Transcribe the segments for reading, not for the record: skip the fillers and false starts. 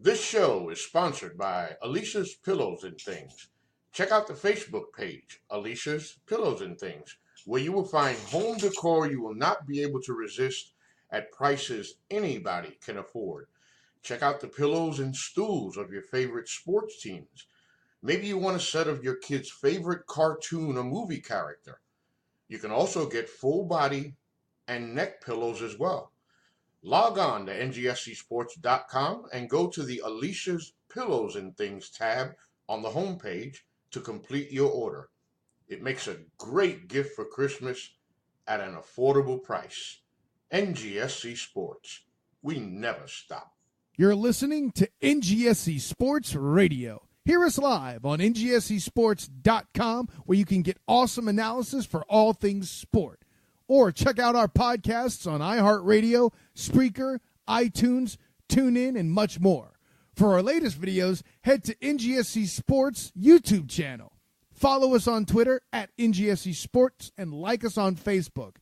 This show is sponsored by Alicia's Pillows and Things. Check out the Facebook page, Alicia's Pillows and Things, where you will find home decor you will not be able to resist at prices anybody can afford. Check out the pillows and stools of your favorite sports teams. Maybe you want a set of your kid's favorite cartoon or movie character. You can also get full body and neck pillows as well. Log on to ngscsports.com and go to the Alicia's Pillows and Things tab on the homepage to complete your order. It makes a great gift for Christmas at an affordable price. NGSC Sports. We never stop. You're listening to NGSC Sports Radio. Hear us live on ngscsports.com, where you can get awesome analysis for all things sport. Or check out our podcasts on iHeartRadio, Spreaker, iTunes, TuneIn, and much more. For our latest videos, head to NGSC Sports YouTube channel. Follow us on Twitter at NGSC Sports and like us on Facebook.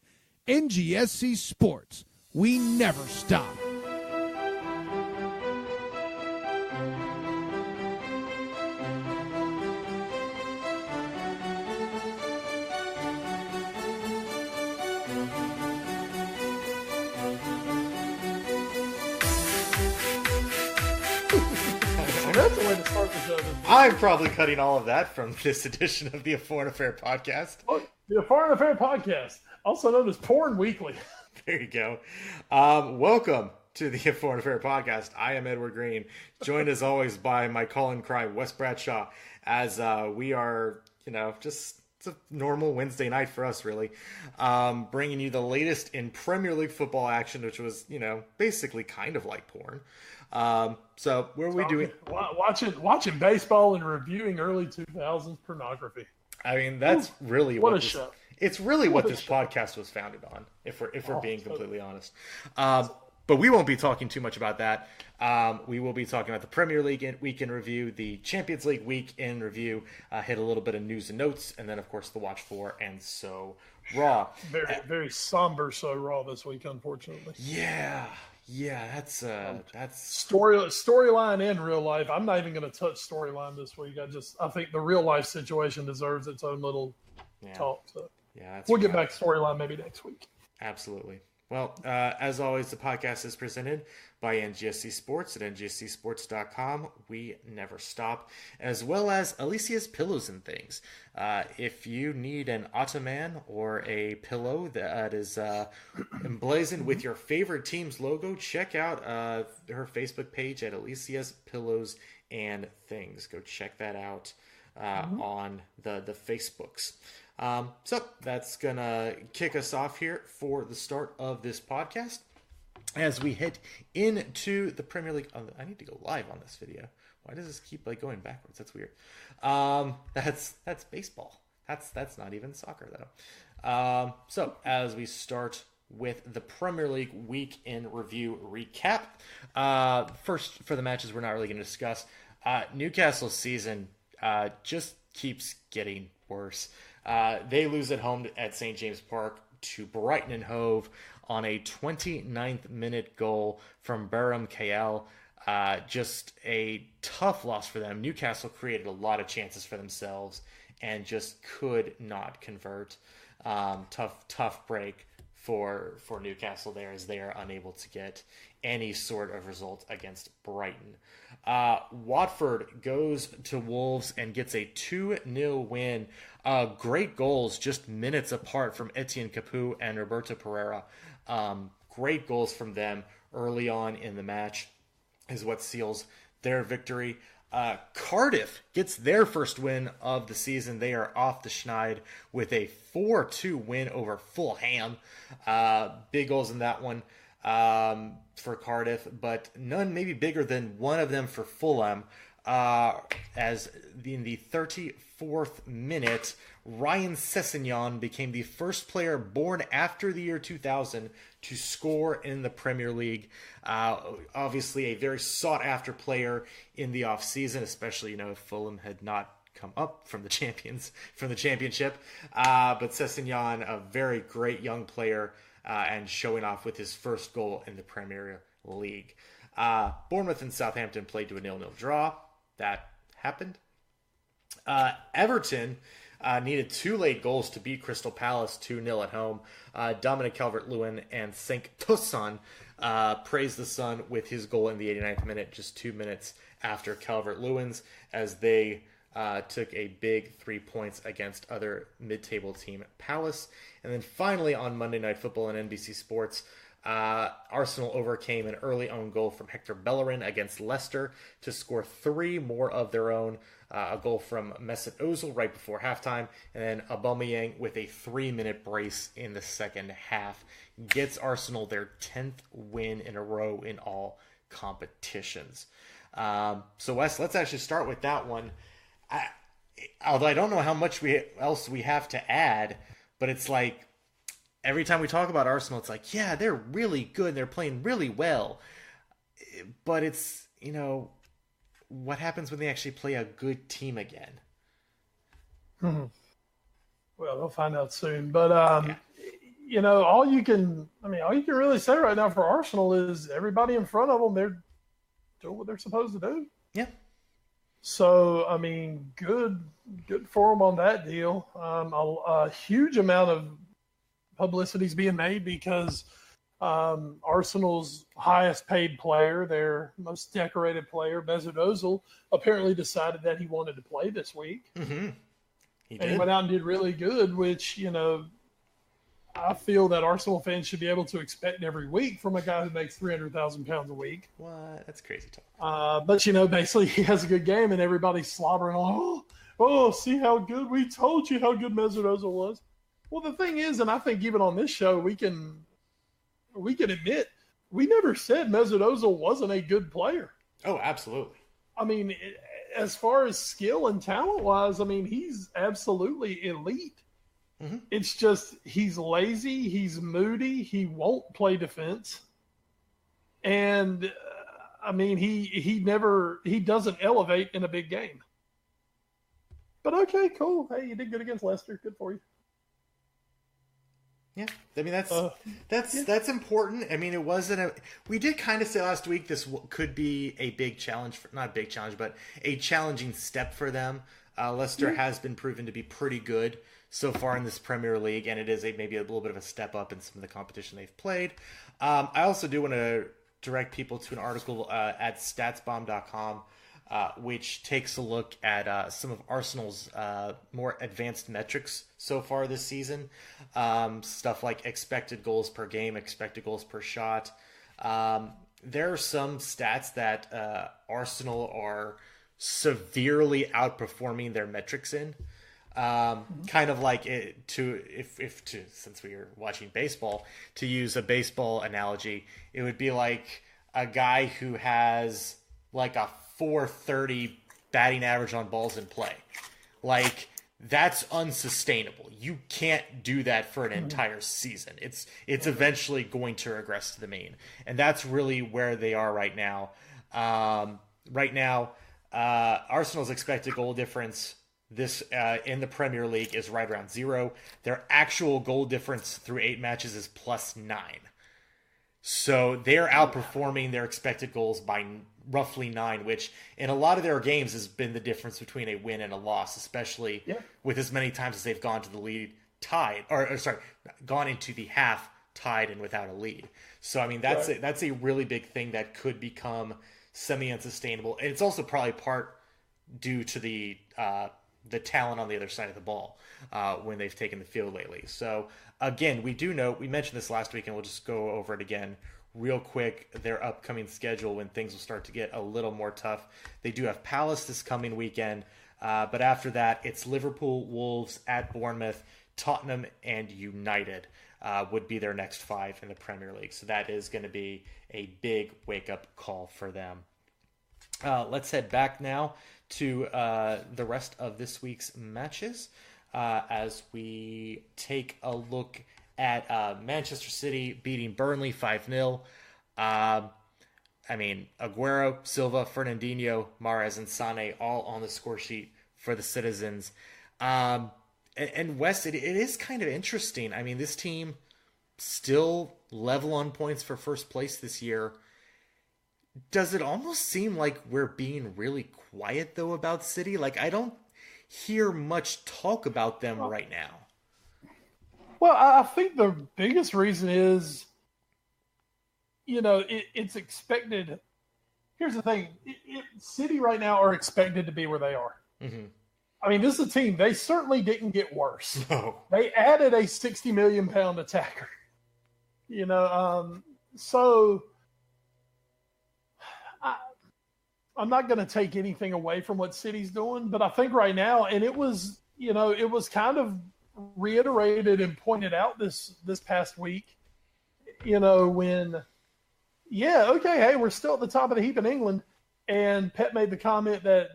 NGSC Sports. We never stop. That's the way to start the show. I'm probably cutting all of that from this edition of the A Foreign Affair podcast. The Foreign Affair podcast, also known as Porn Weekly. There you go. Welcome to the A Foreign Affair podcast. I am Edward Green, joined as always by my call and cry, Wes Bradshaw, as we are, just it's a normal Wednesday night for us, really, bringing you the latest in Premier League football action, which was, basically kind of like porn. So where are we doing? Watching baseball and reviewing early 2000s pornography. I mean, that's really what a show. It's really what this podcast was founded on, if we're being completely honest. But we won't be talking too much about that. We will be talking about the Premier League week in review, the Champions League week in review, hit a little bit of news and notes, and then of course the watch for and so Raw. Very somber So Raw this week, unfortunately. Yeah, that's storyline and real life. I'm not even going to touch storyline this week. I think the real life situation deserves its own little talk. So we'll get back to storyline maybe next week. Absolutely. Well, as always, the podcast is presented by NGSC Sports at ngscsports.com. We never stop, as well as Alicia's Pillows and Things. If you need an ottoman or a pillow that is emblazoned with your favorite team's logo, check out her Facebook page at Alicia's Pillows and Things. Go check that out on the Facebooks. So that's going to kick us off here for the start of this podcast. As we head into the Premier League, I need to go live on this video. Why does this keep going backwards? That's weird. That's baseball. That's not even soccer though. So as we start with the Premier League week in review recap, first for the matches we're not really going to discuss. Newcastle's season just keeps getting worse. They lose at home at St. James Park to Brighton and Hove on a 29th minute goal from Baram Kael. Just a tough loss for them. Newcastle created a lot of chances for themselves and just could not convert. Tough break for Newcastle there, as they are unable to get any sort of result against Brighton. Watford goes to Wolves and gets a 2-0 win. Great goals just minutes apart from Etienne Capoue and Roberto Pereira. Great goals from them early on in the match is what seals their victory. Cardiff gets their first win of the season. They are off the schneid with a 4-2 win over Fulham. Big goals in that one for Cardiff, but none maybe bigger than one of them for Fulham. As in the 34th minute, Ryan Sessegnon became the first player born after the year 2000 to score in the Premier League. Obviously a very sought-after player in the off-season, especially, if Fulham had not come up from the championship. But Sessegnon, a very great young player, and showing off with his first goal in the Premier League. Bournemouth and Southampton played to a 0-0 draw. That happened. Everton needed 2 late goals to beat Crystal Palace 2-0 at home. Dominic Calvert-Lewin and Cenk Tosun praised the Sun with his goal in the 89th minute, just 2 minutes after Calvert-Lewin's, as they took a big 3 points against other mid-table team Palace. And then finally on Monday Night Football on NBC Sports, Arsenal overcame an early own goal from Hector Bellerin against Leicester to score 3 more of their own. A goal from Mesut Ozil right before halftime, and then Aubameyang with a 3-minute brace in the second half gets Arsenal their 10th win in a row in all competitions. So Wes, let's actually start with that one. Although I don't know how much else we have to add, but it's like every time we talk about Arsenal, it's like, yeah, they're really good. They're playing really well. But it's, what happens when they actually play a good team again? Well, they'll find out soon. But, all you can really say right now for Arsenal is everybody in front of them, they're doing what they're supposed to do. Yeah. So, good for them on that deal. A huge amount of publicity is being made because Arsenal's highest paid player, their most decorated player, Mesut Ozil, apparently decided that he wanted to play this week. Mm-hmm. He went out and did really good, which, I feel that Arsenal fans should be able to expect every week from a guy who makes £300,000 a week. What? That's crazy talk. But, basically he has a good game and everybody's slobbering on, see how good, we told you how good Mesut Ozil was. Well, the thing is, and I think even on this show, we can admit we never said Mesut Ozil wasn't a good player. Oh, absolutely. As far as skill and talent-wise, he's absolutely elite. Mm-hmm. It's just he's lazy, he's moody, he won't play defense. And, he doesn't elevate in a big game. But okay, cool. Hey, you did good against Leicester. Good for you. Yeah, that's important. It wasn't we did kind of say last week this could be a big challenge, not a big challenge, but a challenging step for them. Leicester has been proven to be pretty good so far in this Premier League, and it is maybe a little bit of a step up in some of the competition they've played. I also do want to direct people to an article at statsbomb.com, which takes a look at some of Arsenal's more advanced metrics so far this season. Stuff like expected goals per game, expected goals per shot. There are some stats that Arsenal are severely outperforming their metrics in. Kind of like since we are watching baseball, to use a baseball analogy, it would be like a guy who has like a 430 batting average on balls in play. Like, that's unsustainable. You can't do that for an entire season. It's eventually going to regress to the mean. And that's really where they are right now. Arsenal's expected goal difference in the Premier League is right around 0. Their actual goal difference through 8 matches is +9. So they're outperforming their expected goals by roughly 9, which in a lot of their games has been the difference between a win and a loss, especially with as many times as they've gone to the lead tied, gone into the half tied and without a lead. So, that's a really big thing that could become semi-unsustainable. And it's also probably part due to the talent on the other side of the ball when they've taken the field lately. So, again, we do know, we mentioned this last week, and we'll just go over it again real quick, their upcoming schedule when things will start to get a little more tough. They do have Palace this coming weekend, but after that, it's Liverpool, Wolves, at Bournemouth, Tottenham, and United would be their next 5 in the Premier League. So that is going to be a big wake-up call for them. Let's head back now to the rest of this week's matches as we take a look at Manchester City beating Burnley 5-0. Aguero, Silva, Fernandinho, Mahrez, and Sane all on the score sheet for the Citizens. And Wes, it is kind of interesting. This team still level on points for first place this year, Does it almost seem like we're being really quiet though about City? Like I don't hear much talk about them right now. Well, I think the biggest reason is, it's expected. Here's the thing: City right now are expected to be where they are. Mm-hmm. I mean, this is a team. They certainly didn't get worse. No. They added a 60 million pound attacker. So I'm not going to take anything away from what City's doing, but I think right now, and it was kind of reiterated and pointed out this past week, when, hey, we're still at the top of the heap in England. And Pep made the comment that,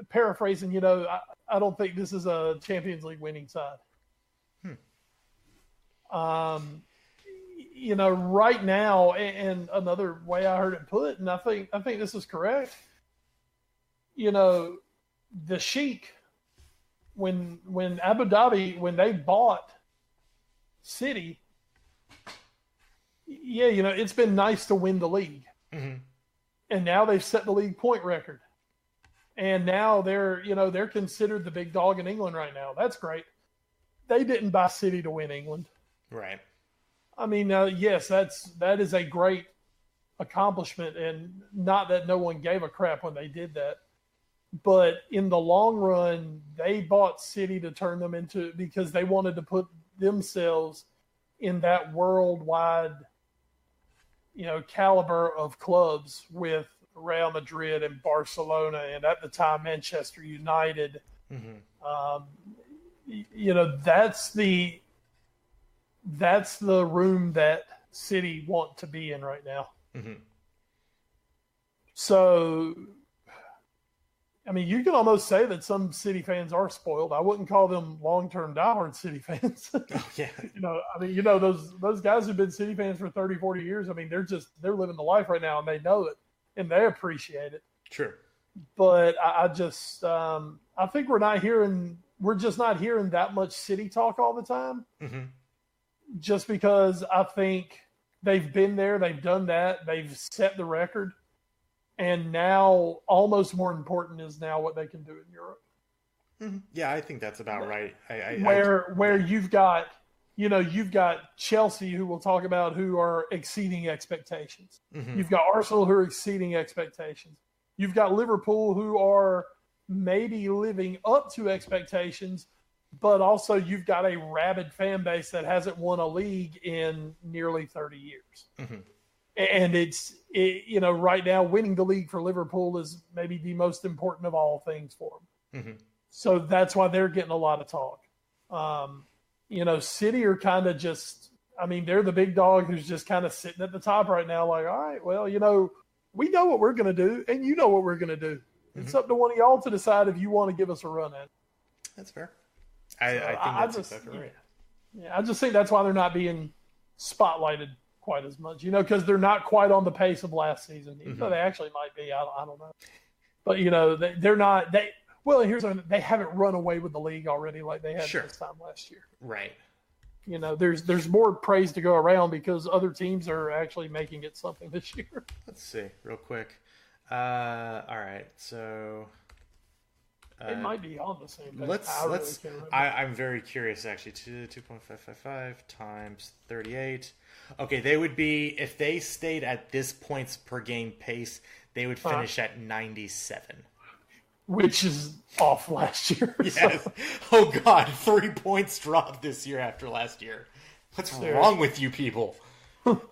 paraphrasing, I don't think this is a Champions League winning side. Right now, and another way I heard it put, and I think this is correct. The Sheikh, when Abu Dhabi, when they bought City, it's been nice to win the league, and now they've set the league point record, and now they're considered the big dog in England right now. That's great. They didn't buy City to win England, right? I mean, yes, that is a great accomplishment, and not that no one gave a crap when they did that. But in the long run, they bought City to turn them into, because they wanted to put themselves in that worldwide, caliber of clubs with Real Madrid and Barcelona, and at the time Manchester United. That's the room that City want to be in right now. So, I mean, you can almost say that some City fans are spoiled. I wouldn't call them long-term diehard City fans. Oh, yeah. Those guys who've been City fans for 30, 40 years, I mean, they're living the life right now, and they know it, and they appreciate it. Sure. But I just, I think we're just not hearing that much City talk all the time. Just because I think they've been there, they've done that, they've set the record, and now almost more important is now what they can do in Europe. Yeah, I think that's about right. Where you've got Chelsea, who we'll talk about, who are exceeding expectations. You've got Arsenal, who are exceeding expectations. You've got Liverpool, who are maybe living up to expectations, but also you've got a rabid fan base that hasn't won a league in nearly 30 years. And right now winning the league for Liverpool is maybe the most important of all things for them. So that's why they're getting a lot of talk. City are kind of just, I mean, they're the big dog who's just kind of sitting at the top right now, like, all right, well, we know what we're going to do, and you know what we're going to do. It's up to one of y'all to decide if you want to give us a run at it. That's fair. I think that's exactly right. Yeah, I just think that's why they're not being spotlighted quite as much, because they're not quite on the pace of last season. Even though they actually might be, I don't know. But, they're not – well, here's the thing, they haven't run away with the league already like they had this time last year. Right. There's more praise to go around because other teams are actually making it something this year. Let's see real quick. All right, so it might be on the same page. I'm very curious actually. 2.555 times 38. Okay, they would be, if they stayed at this points per game pace, they would finish at 97. Which is off last year. Yes. So. Oh God, 3 points dropped this year after last year. What's wrong with you people? But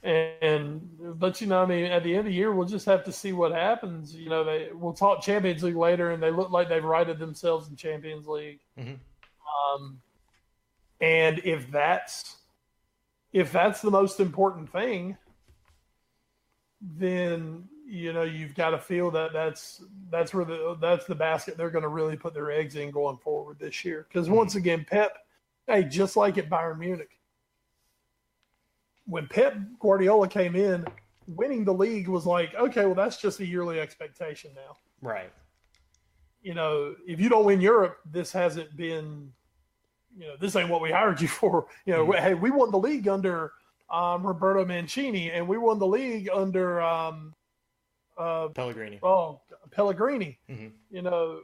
I mean, at the end of the year, we'll just have to see what happens. We'll talk Champions League later, and they look like they've righted themselves in Champions League. And if that's the most important thing, then you've got to feel that's the basket they're going to really put their eggs in going forward this year. Because once again, Pep, just like at Bayern Munich, when Pep Guardiola came in, winning the league was like, okay, well, that's just a yearly expectation now. Right. If you don't win Europe, this hasn't been, this ain't what we hired you for. Hey, we won the league under Roberto Mancini, and we won the league under Pellegrini. Oh, Pellegrini. Mm-hmm. You know,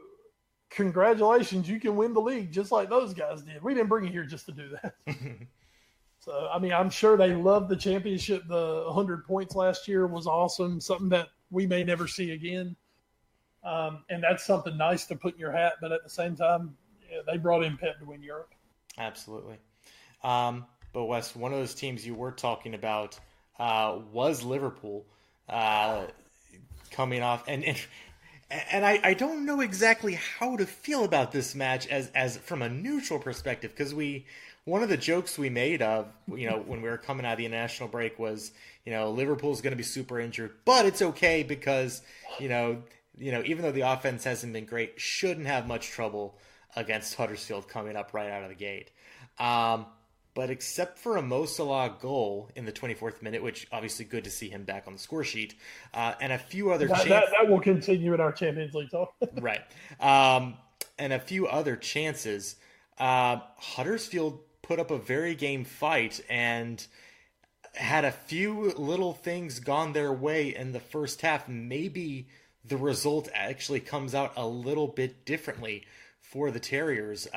congratulations, you can win the league just like those guys did. We didn't bring you here just to do that. So, I mean, I'm sure they loved the championship. The 100 points last year was awesome, something that we may never see again. And that's something nice to put in your hat. But at the same time, yeah, they brought in Pep to win Europe. Absolutely. But Wes, one of those teams you were talking about was Liverpool coming off. And I don't know exactly how to feel about this match as from a neutral perspective, because one of the jokes we made of, when we were coming out of the international break was, Liverpool's going to be super injured, but it's okay because, even though the offense hasn't been great, shouldn't have much trouble against Huddersfield coming up right out of the gate. But except for a Mo Salah goal in the 24th minute, which obviously good to see him back on the score sheet, and a few other that will continue in our Champions League talk. Right. And a few other chances, Huddersfield put up a very game fight and had a few little things gone their way in the first half. Maybe the result actually comes out a little bit differently for the Terriers.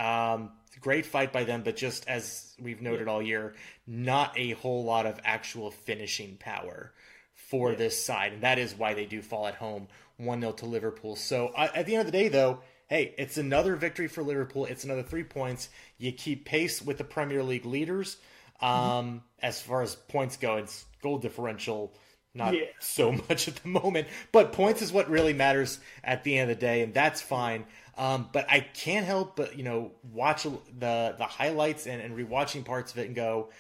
Great fight by them, but just as we've noted all year, not a whole lot of actual finishing power for this side. And that is why they do fall at home 1-0 to Liverpool. So at the end of the day, though, hey, it's another victory for Liverpool. It's another 3 points. You keep pace with the Premier League leaders. As far as points go, it's goal differential, not so much at the moment. But points is what really matters at the end of the day, and that's fine. But I can't help but, watch the highlights and rewatching parts of it and go,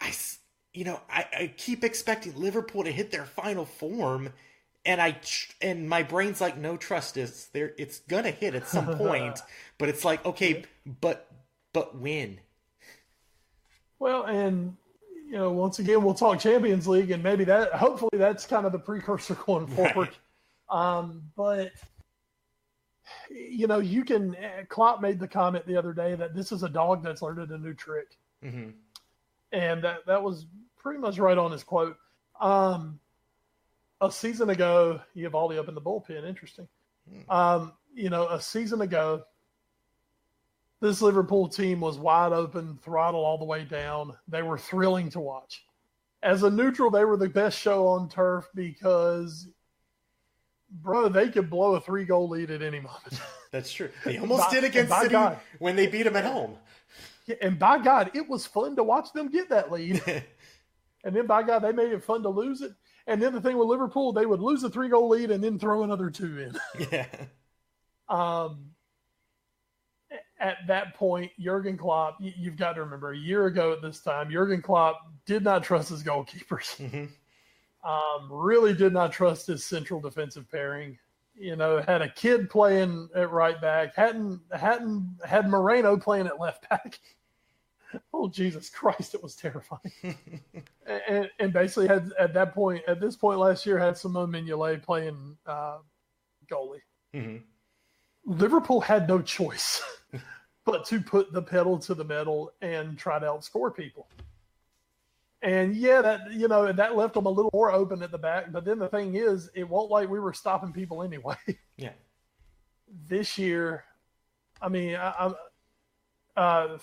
I keep expecting Liverpool to hit their final form, and my brain's like, no, trust is there. It's gonna hit at some point, but it's like, okay, but win. Well, and once again, we'll talk Champions League, and maybe hopefully that's kind of the precursor going forward. Right. But Klopp made the comment the other day that this is a dog that's learned a new trick. Mm-hmm. And that was pretty much right on his quote. A season ago, you have Ollie up in the bullpen. Interesting. A season ago, this Liverpool team was wide open, throttle all the way down. They were thrilling to watch. As a neutral, they were the best show on turf because, bro, they could blow a 3-goal lead at any moment. That's true. They almost did against City when they beat them at home. Yeah, and by God, it was fun to watch them get that lead. And then, by God, they made it fun to lose it. And then the thing with Liverpool, they would lose a 3-goal lead and then throw another 2 in. Yeah. At that point, Jurgen Klopp, you've got to remember, a year ago at this time, Jurgen Klopp did not trust his goalkeepers. Mm-hmm. Really did not trust his central defensive pairing. Had a kid playing at right back, hadn't had Moreno playing at left back. Oh, Jesus Christ, it was terrifying. and basically had at this point last year, had Simone Mignolet playing goalie. Mm-hmm. Liverpool had no choice but to put the pedal to the metal and try to outscore people. And that left them a little more open at the back. But then the thing is, it won't like we were stopping people anyway. Yeah. This year, I mean,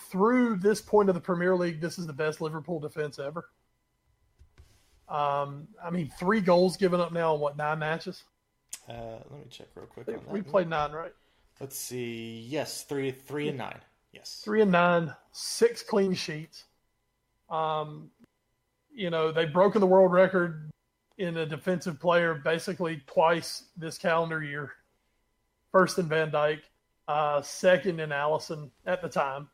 through this point of the Premier League, this is the best Liverpool defense ever. 3 goals given up now in 9 matches? Let me check real quick. We played 9, right? Let's see. Yes, 3 and 9. Yes. 3 and 9, 6 clean sheets. They've broken the world record in a defensive player basically twice this calendar year. First in Van Dijk, second in Alisson at the time.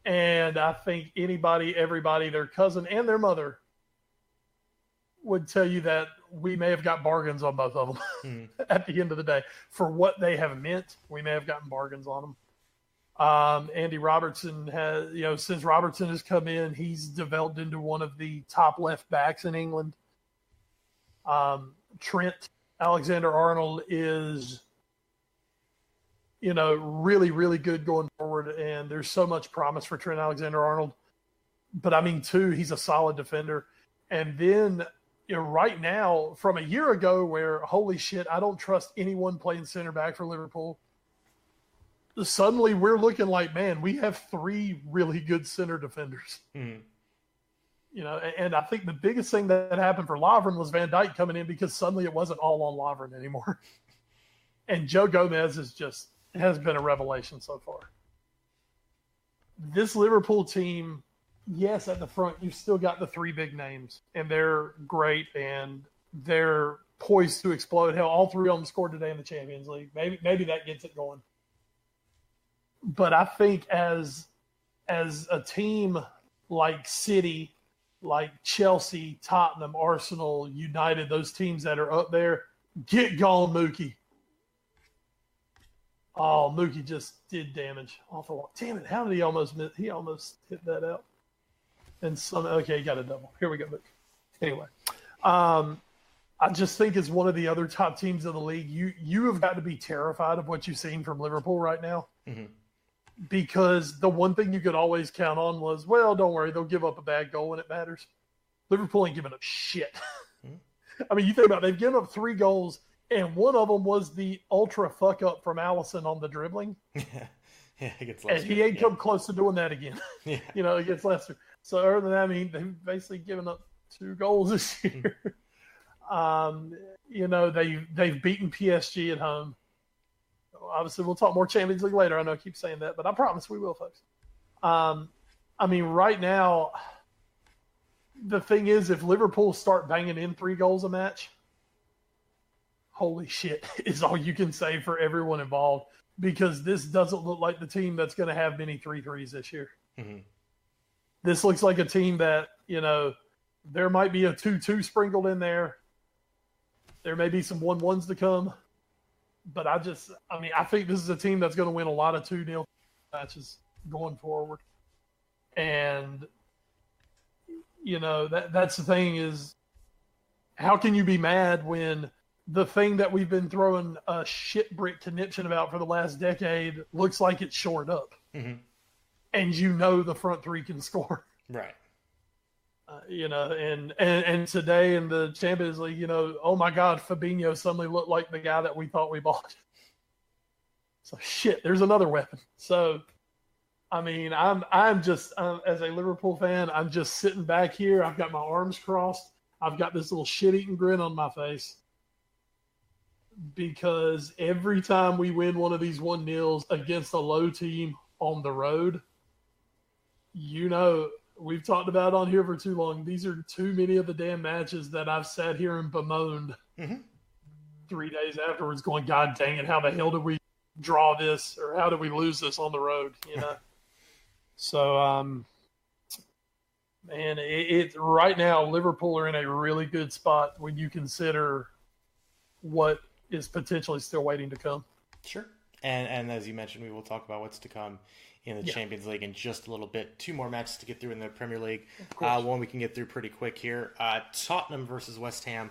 And I think everybody, their cousin and their mother would tell you that we may have got bargains on both of them at the end of the day. For what they have meant, we may have gotten bargains on them. Andy Robertson has, since Robertson has come in, he's developed into one of the top left backs in England. Trent Alexander-Arnold is, really, really good going forward. And there's so much promise for Trent Alexander-Arnold. But I mean, two, he's a solid defender. And then, right now, from a year ago where, holy shit, I don't trust anyone playing center back for Liverpool, suddenly we're looking like, man, we have three really good center defenders. Mm-hmm. And I think the biggest thing that happened for Lovren was Van Dijk coming in, because suddenly it wasn't all on Lovren anymore. And Joe Gomez has been a revelation so far. This Liverpool team, yes, at the front, you've still got the three big names, and they're great, and they're poised to explode. Hell, all three of them scored today in the Champions League. Maybe that gets it going. But I think as a team like City, like Chelsea, Tottenham, Arsenal, United, those teams that are up there, get gone, Mookie. Oh, Mookie just did damage. Awful. Damn it! How did he almost miss? He almost hit that out. And okay, he got a double. Here we go, Mookie. Anyway, I just think it's one of the other top teams in the league. You have got to be terrified of what you've seen from Liverpool right now. Mm-hmm. Because the one thing you could always count on was, well, don't worry, they'll give up a bad goal when it matters. Liverpool ain't giving up shit. Mm-hmm. I mean, you think about it, they've given up 3 goals, and one of them was the ultra fuck up from Alisson on the dribbling. Yeah, against Leicester. And he ain't come close to doing that again. Yeah. Against Leicester. So other than that, I mean, they've basically given up 2 goals this year. They've beaten PSG at home. Obviously, we'll talk more Champions League later. I know I keep saying that, but I promise we will, folks. I mean, right now, the thing is, if Liverpool start banging in 3 goals a match, holy shit, is all you can say for everyone involved, because this doesn't look like the team that's going to have many 3-3s this year. Mm-hmm. This looks like a team that, there might be a 2-2 sprinkled in there. There may be some 1-1s to come. But I think this is a team that's going to win a lot of 2-0 matches going forward. And, that's the thing is, how can you be mad when the thing that we've been throwing a shit brick conniption about for the last decade looks like it's shored up? Mm-hmm. And the front 3 can score. Right. And today in the Champions League, oh my God, Fabinho suddenly looked like the guy that we thought we bought. So shit, there's another weapon. So, I mean, I'm just as a Liverpool fan, I'm just sitting back here. I've got my arms crossed. I've got this little shit-eating grin on my face, because every time we win one of these 1-0s against a low team on the road, we've talked about on here for too long. These are too many of the damn matches that I've sat here and bemoaned 3 days afterwards going, God dang it, how the hell did we draw this, or how did we lose this on the road? So, man, it right now, Liverpool are in a really good spot when you consider what is potentially still waiting to come. Sure. And as you mentioned, we will talk about what's to come in the Champions League in just a little bit. 2 more matches to get through in the Premier League. One we can get through pretty quick here. Tottenham versus West Ham.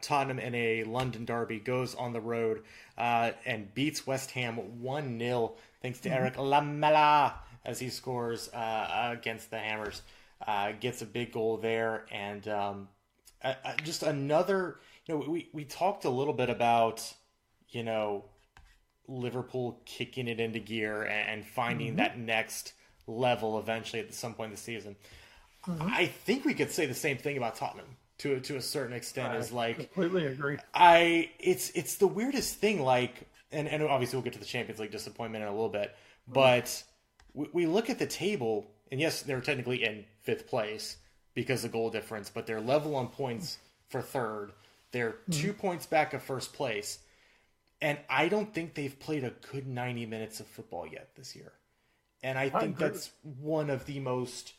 Tottenham in a London derby goes on the road and beats West Ham 1-0 thanks to Eric Lamela as he scores against the Hammers. Gets a big goal there. And just another, we talked a little bit about, Liverpool kicking it into gear and finding that next level eventually at some point in the season. I think we could say the same thing about Tottenham to a certain extent. Completely agree. It's the weirdest thing. And obviously we'll get to the Champions League disappointment in a little bit, but we look at the table, and yes, they're technically in 5th place because of goal difference, but they're level on points for 3rd. They're 2 points back of 1st place. And I don't think they've played a good 90 minutes of football yet this year. And I think that's one of the most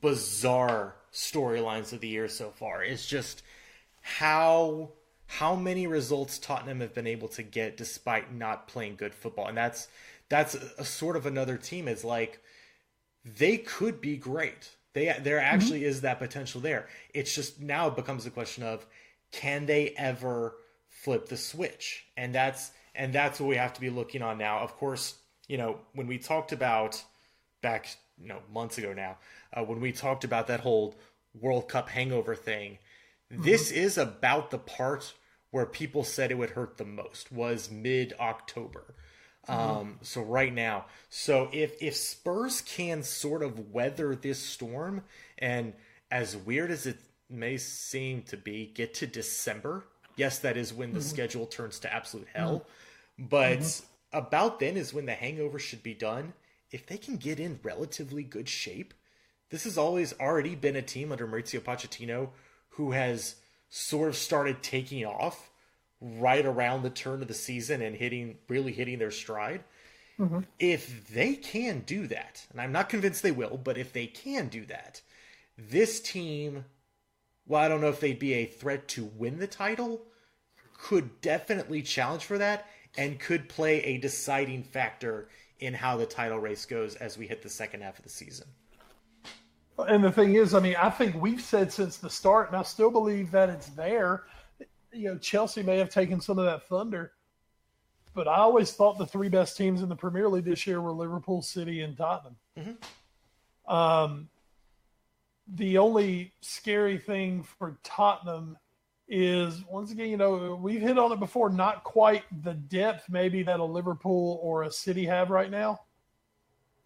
bizarre storylines of the year so far. It's just how many results Tottenham have been able to get despite not playing good football. And that's a sort of another team. Is they could be great. There actually is that potential there. It's just now it becomes a question of, can they ever flip the switch? And that's what we have to be looking on now. Of course, when we talked about back months ago now when we talked about that whole World Cup hangover thing. This is about the part where people said it would hurt the most, was mid-October. So right now. So if Spurs can sort of weather this storm, and as weird as it may seem to be, get to December, yes, that is when the schedule turns to absolute hell, but about then is when the hangover should be done. If they can get in relatively good shape, this has always already been a team under Maurizio Pochettino who has sort of started taking off right around the turn of the season and really hitting their stride. If they can do that, and I'm not convinced they will, but if they can do that, this team, well, I don't know if they'd be a threat to win the title, could definitely challenge for that and could play a deciding factor in how the title race goes as we hit the second half of the season. And the thing is, I mean, I think we've said since the start, and I still believe that it's there. Chelsea may have taken some of that thunder, but I always thought the three best teams in the Premier League this year were Liverpool, City, and Tottenham. The only scary thing for Tottenham is, once again, we've hit on it before, not quite the depth maybe that a Liverpool or a City have right now.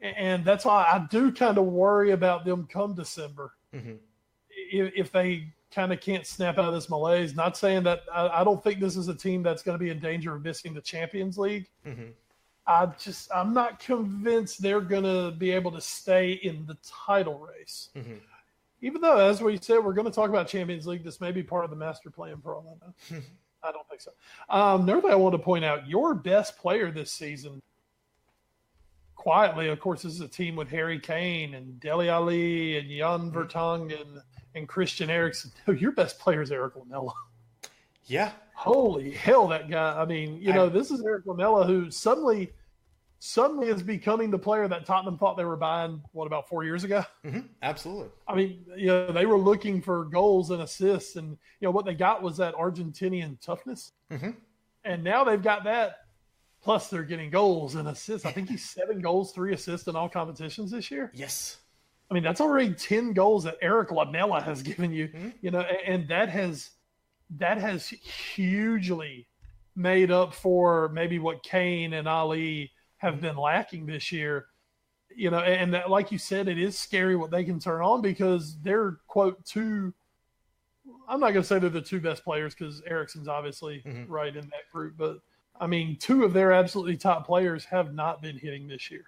And that's why I do kind of worry about them come December. If they kind of can't snap out of this malaise. Not saying that I don't think this is a team that's going to be in danger of missing the Champions League. I'm not convinced they're going to be able to stay in the title race. Even though, as we said, we're going to talk about Champions League. This may be part of the master plan for all I know. I don't think so. Another thing I want to point out, your best player this season, quietly, of course, this is a team with Harry Kane and Dele Alli and Jan Vertonghen and Christian Eriksen. Your best player is Eric Lamela. Yeah. Holy hell, that guy. I mean, this is Eric Lamela, who suddenly is becoming the player that Tottenham thought they were buying, about 4 years ago? Absolutely. I mean, they were looking for goals and assists, and, what they got was that Argentinian toughness. And now they've got that, plus they're getting goals and assists. I think he's 7 goals, 3 assists in all competitions this year. Yes. I mean, that's already 10 goals that Eric Lamela has given you, and that has hugely made up for maybe what Kane and Ali have been lacking this year. And that, like you said, it is scary what they can turn on, because they're, quote, I'm not going to say they're the 2 best players, because Eriksen's obviously right in that group, but I mean, 2 of their absolutely top players have not been hitting this year.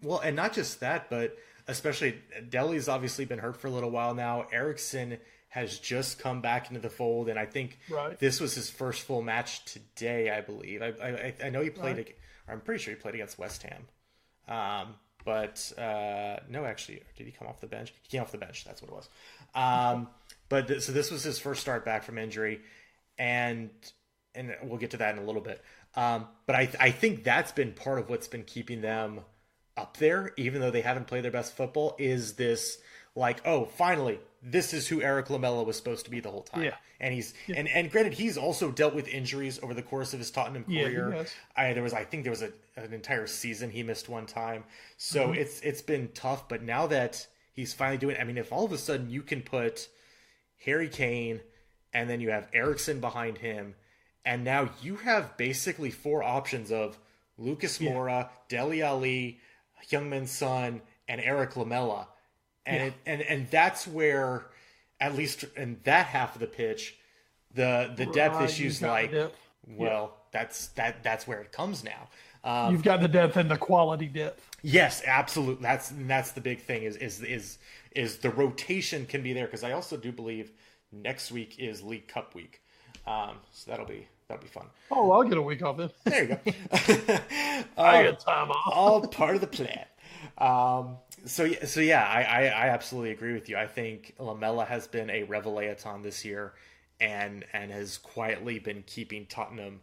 Well, and not just that, but especially Dele's obviously been hurt for a little while now. Eriksen has just come back into the fold, and I think this was his first full match today, I believe. I know he played, I'm pretty sure he played against West Ham. But no, actually, did he come off the bench? He came off the bench, that's what it was. So this was his first start back from injury, and we'll get to that in a little bit. But I think that's been part of what's been keeping them up there, even though they haven't played their best football, is this, like, oh, finally, this is who Eric Lamela was supposed to be the whole time. And and granted, he's also dealt with injuries over the course of his Tottenham career. I think there was an entire season he missed one time. So it's been tough, but now that he's finally doing it, I mean, if all of a sudden you can put Harry Kane and then you have Eriksen behind him, and now you have basically 4 options of Lucas Moura, Dele Alli, Heung-min Son, and Eric Lamela. And that's where, at least in that half of the pitch, the depth issues, that's where it comes now. You've got the depth and the quality depth. Yes, absolutely. That's the big thing is the rotation can be there, because I also do believe next week is League Cup week. So that'll be fun. Oh, I'll get a week off then. There you go. I get time off. All part of the plan. So yeah, I absolutely agree with you. I think Lamela has been a revelaton this year, and has quietly been keeping Tottenham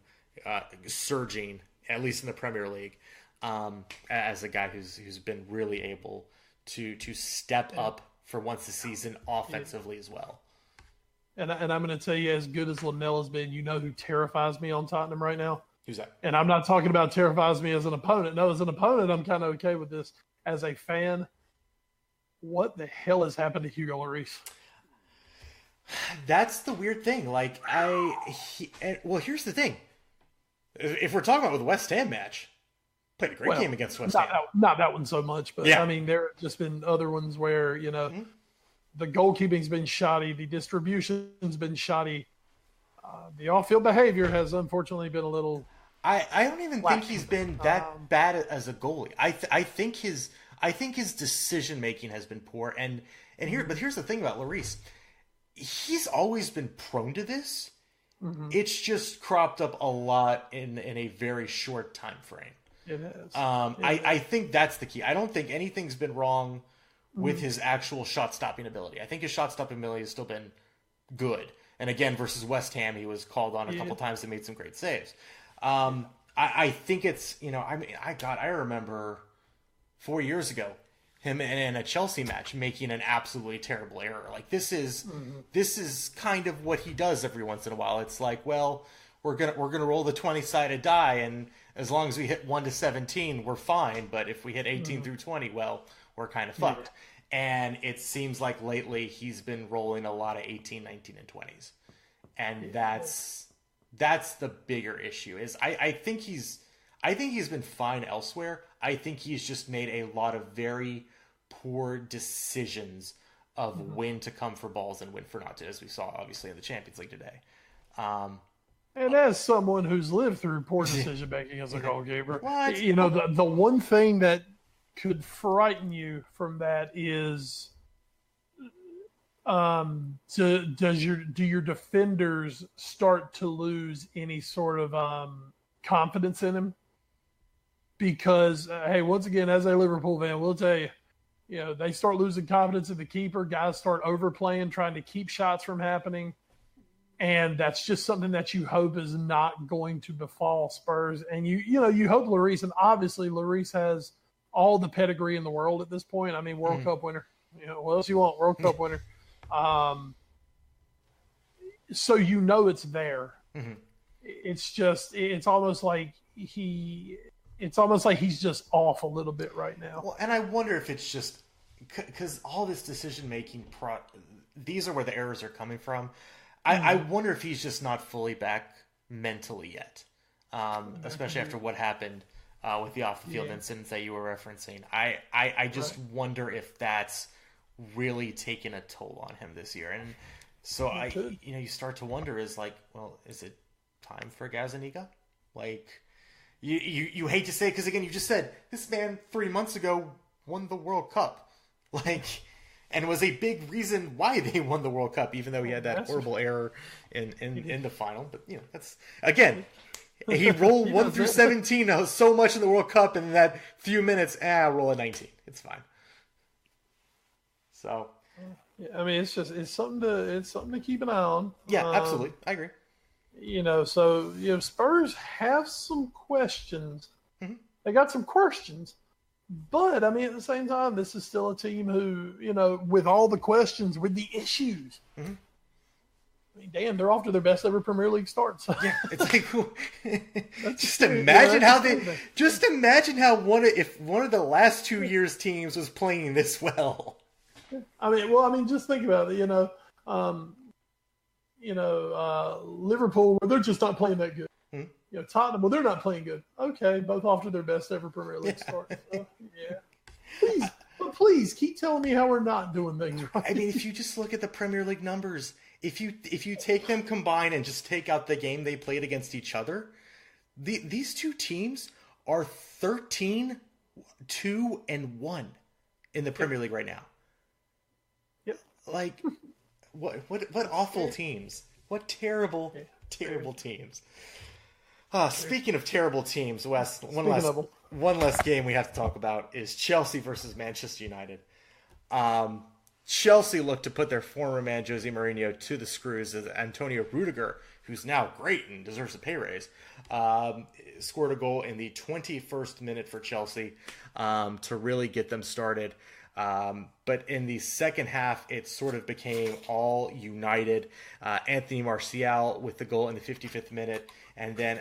surging, at least in the Premier League, as a guy who's been really able to step up for once a season offensively as well. And I'm going to tell you, as good as Lamela's been, who terrifies me on Tottenham right now? Who's that? And I'm not talking about terrifies me as an opponent. No, as an opponent, I'm kind of okay with this. As a fan, what the hell has happened to Hugo Lloris? That's the weird thing. Like, well, here's the thing. If we're talking about the West Ham match, played a great game against West Ham. Not that one so much, but yeah. I mean, there have just been other ones where, the goalkeeping's been shoddy, the distribution's been shoddy. The off-field behavior has unfortunately been a little. I don't even think he's been that bad as a goalie. I think his decision making has been poor. But here's the thing about Lloris. He's always been prone to this. Mm-hmm. It's just cropped up a lot in a very short time frame. It has. I think that's the key. I don't think anything's been wrong with his actual shot stopping ability. I think his shot stopping ability has still been good. And again, versus West Ham, he was called on a couple times and made some great saves. I think it's, I remember 4 years ago, him in a Chelsea match making an absolutely terrible error. Like, this is kind of what he does every once in a while. It's like, well, we're gonna roll the 20-sided die, and as long as we hit 1 to 17, we're fine. But if we hit 18 through 20, well, we're kind of fucked. And it seems like lately he's been rolling a lot of 18, 19, and 20s. And that's the bigger issue. Is I think he's been fine elsewhere. I think he's just made a lot of very poor decisions of when to come for balls and when for not to, as we saw obviously in the Champions League today. And as someone who's lived through poor decision making as a goalkeeper, the one thing that could frighten you from that is, do your defenders start to lose any sort of confidence in him? Because hey, once again, as a Liverpool fan, we'll tell you, they start losing confidence in the keeper. Guys start overplaying, trying to keep shots from happening. And that's just something that you hope is not going to befall Spurs. And you hope Lloris, and obviously Lloris has all the pedigree in the world at this point. I mean, World Cup winner. What else you want? World Cup winner. So it's there. Mm-hmm. It's almost like he's just off a little bit right now. Well, and I wonder if it's just because all this decision making, these are where the errors are coming from. I wonder if he's just not fully back mentally yet, especially after what happened with the off-the-field incidents that you were referencing. I just wonder if that's really taken a toll on him this year. And so you start to wonder is like, well, is it time for Gazaniga? Like, you hate to say it because, again, you just said this man 3 months ago won the World Cup. Like... And was a big reason why they won the World Cup, even though he had that horrible error in the final. But that's again, he rolled 1 through 17 so much in the World Cup, and in that few minutes, roll a 19. It's fine. So, I mean, it's something to keep an eye on. Yeah, absolutely, I agree. Spurs have some questions. Mm-hmm. They got some questions. But, I mean, at the same time, this is still a team who, with all the questions, with the issues, I mean, damn, they're off to their best ever Premier League start. So. Yeah, it's like, just imagine how if one of the last 2 years' teams was playing this well. I mean, just think about it, Liverpool, they're just not playing that good. Tottenham, well, they're not playing good. Okay, both off to their best ever Premier League start. So, please keep telling me how we're not doing things right. I mean, if you just look at the Premier League numbers, if you take them combined and just take out the game they played against each other, these two teams are 13-2-1 in the Premier League right now. Yep. Like, what awful teams! What terrible teams! Speaking of terrible teams, Wes, one last game we have to talk about is Chelsea versus Manchester United. Chelsea looked to put their former man Jose Mourinho to the screws as Antonio Rudiger, who's now great and deserves a pay raise, scored a goal in the 21st minute for Chelsea to really get them started. But in the second half, it sort of became all United. Anthony Martial with the goal in the 55th minute, and then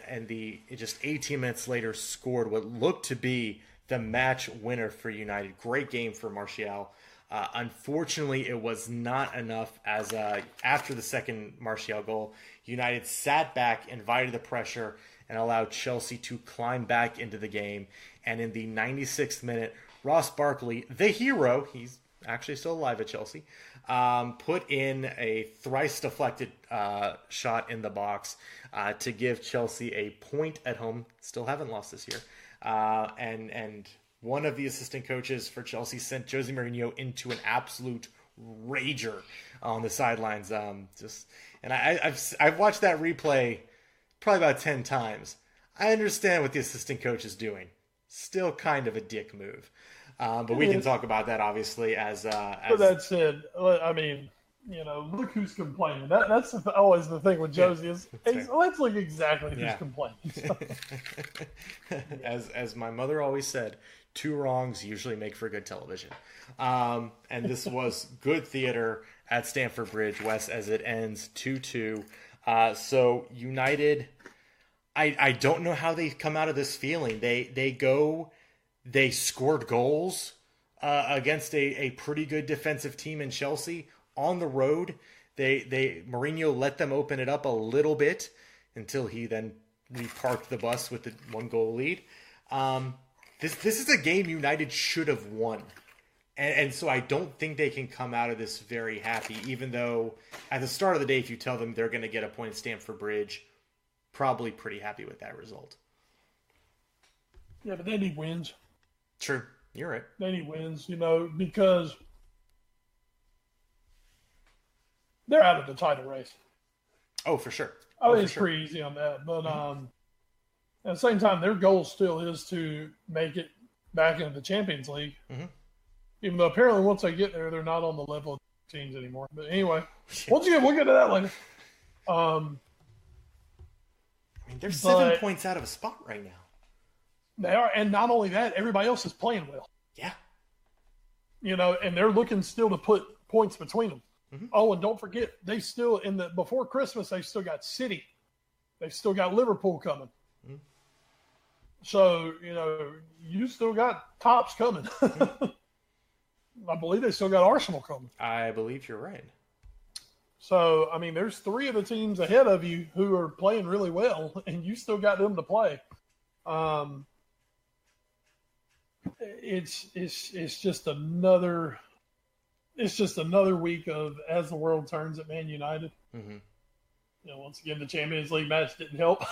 just 18 minutes later scored what looked to be the match winner for United. Great game for Martial. Unfortunately, it was not enough as after the second Martial goal, United sat back, invited the pressure, and allowed Chelsea to climb back into the game. And in the 96th minute, Ross Barkley, the hero, he's actually still alive at Chelsea, put in a thrice deflected shot in the box to give Chelsea a point at home. Still haven't lost this year. And one of the assistant coaches for Chelsea sent Jose Mourinho into an absolute rager on the sidelines. I've watched that replay probably about 10 times. I understand what the assistant coach is doing. Still kind of a dick move. But we can talk about that, obviously, as But that said, I mean, look who's complaining. That's always the thing with Josie is let's look exactly who's complaining. So. As my mother always said, 2 wrongs usually make for good television. And this was good theater at Stamford Bridge, Wes, as it ends 2-2. So United, I don't know how they come out of this feeling. They scored goals against a pretty good defensive team in Chelsea on the road. Mourinho let them open it up a little bit until he then reparked the bus with the 1-goal lead. This is a game United should have won. And so I don't think they can come out of this very happy, even though at the start of the day, if you tell them they're going to get a point at Stamford Bridge, probably pretty happy with that result. Yeah, but they need wins. True. You're right. They need wins, because they're out of the title race. Oh, for sure. It's pretty easy on that. But at the same time, their goal still is to make it back into the Champions League. Mm-hmm. Even though apparently once they get there, they're not on the level of teams anymore. But anyway, we'll get to that later. They're 7 points out of a spot right now. They are, and not only that, everybody else is playing well. Yeah. And they're looking still to put points between them. Mm-hmm. Oh, and don't forget, they still before Christmas, they still got City. They've still got Liverpool coming. Mm-hmm. So, you still got tops coming. Mm-hmm. I believe they still got Arsenal coming. I believe you're right. So, there's 3 of the teams ahead of you who are playing really well, and you still got them to play. It's just another week of as the world turns at Man United. Mm-hmm. Once again, the Champions League match didn't help.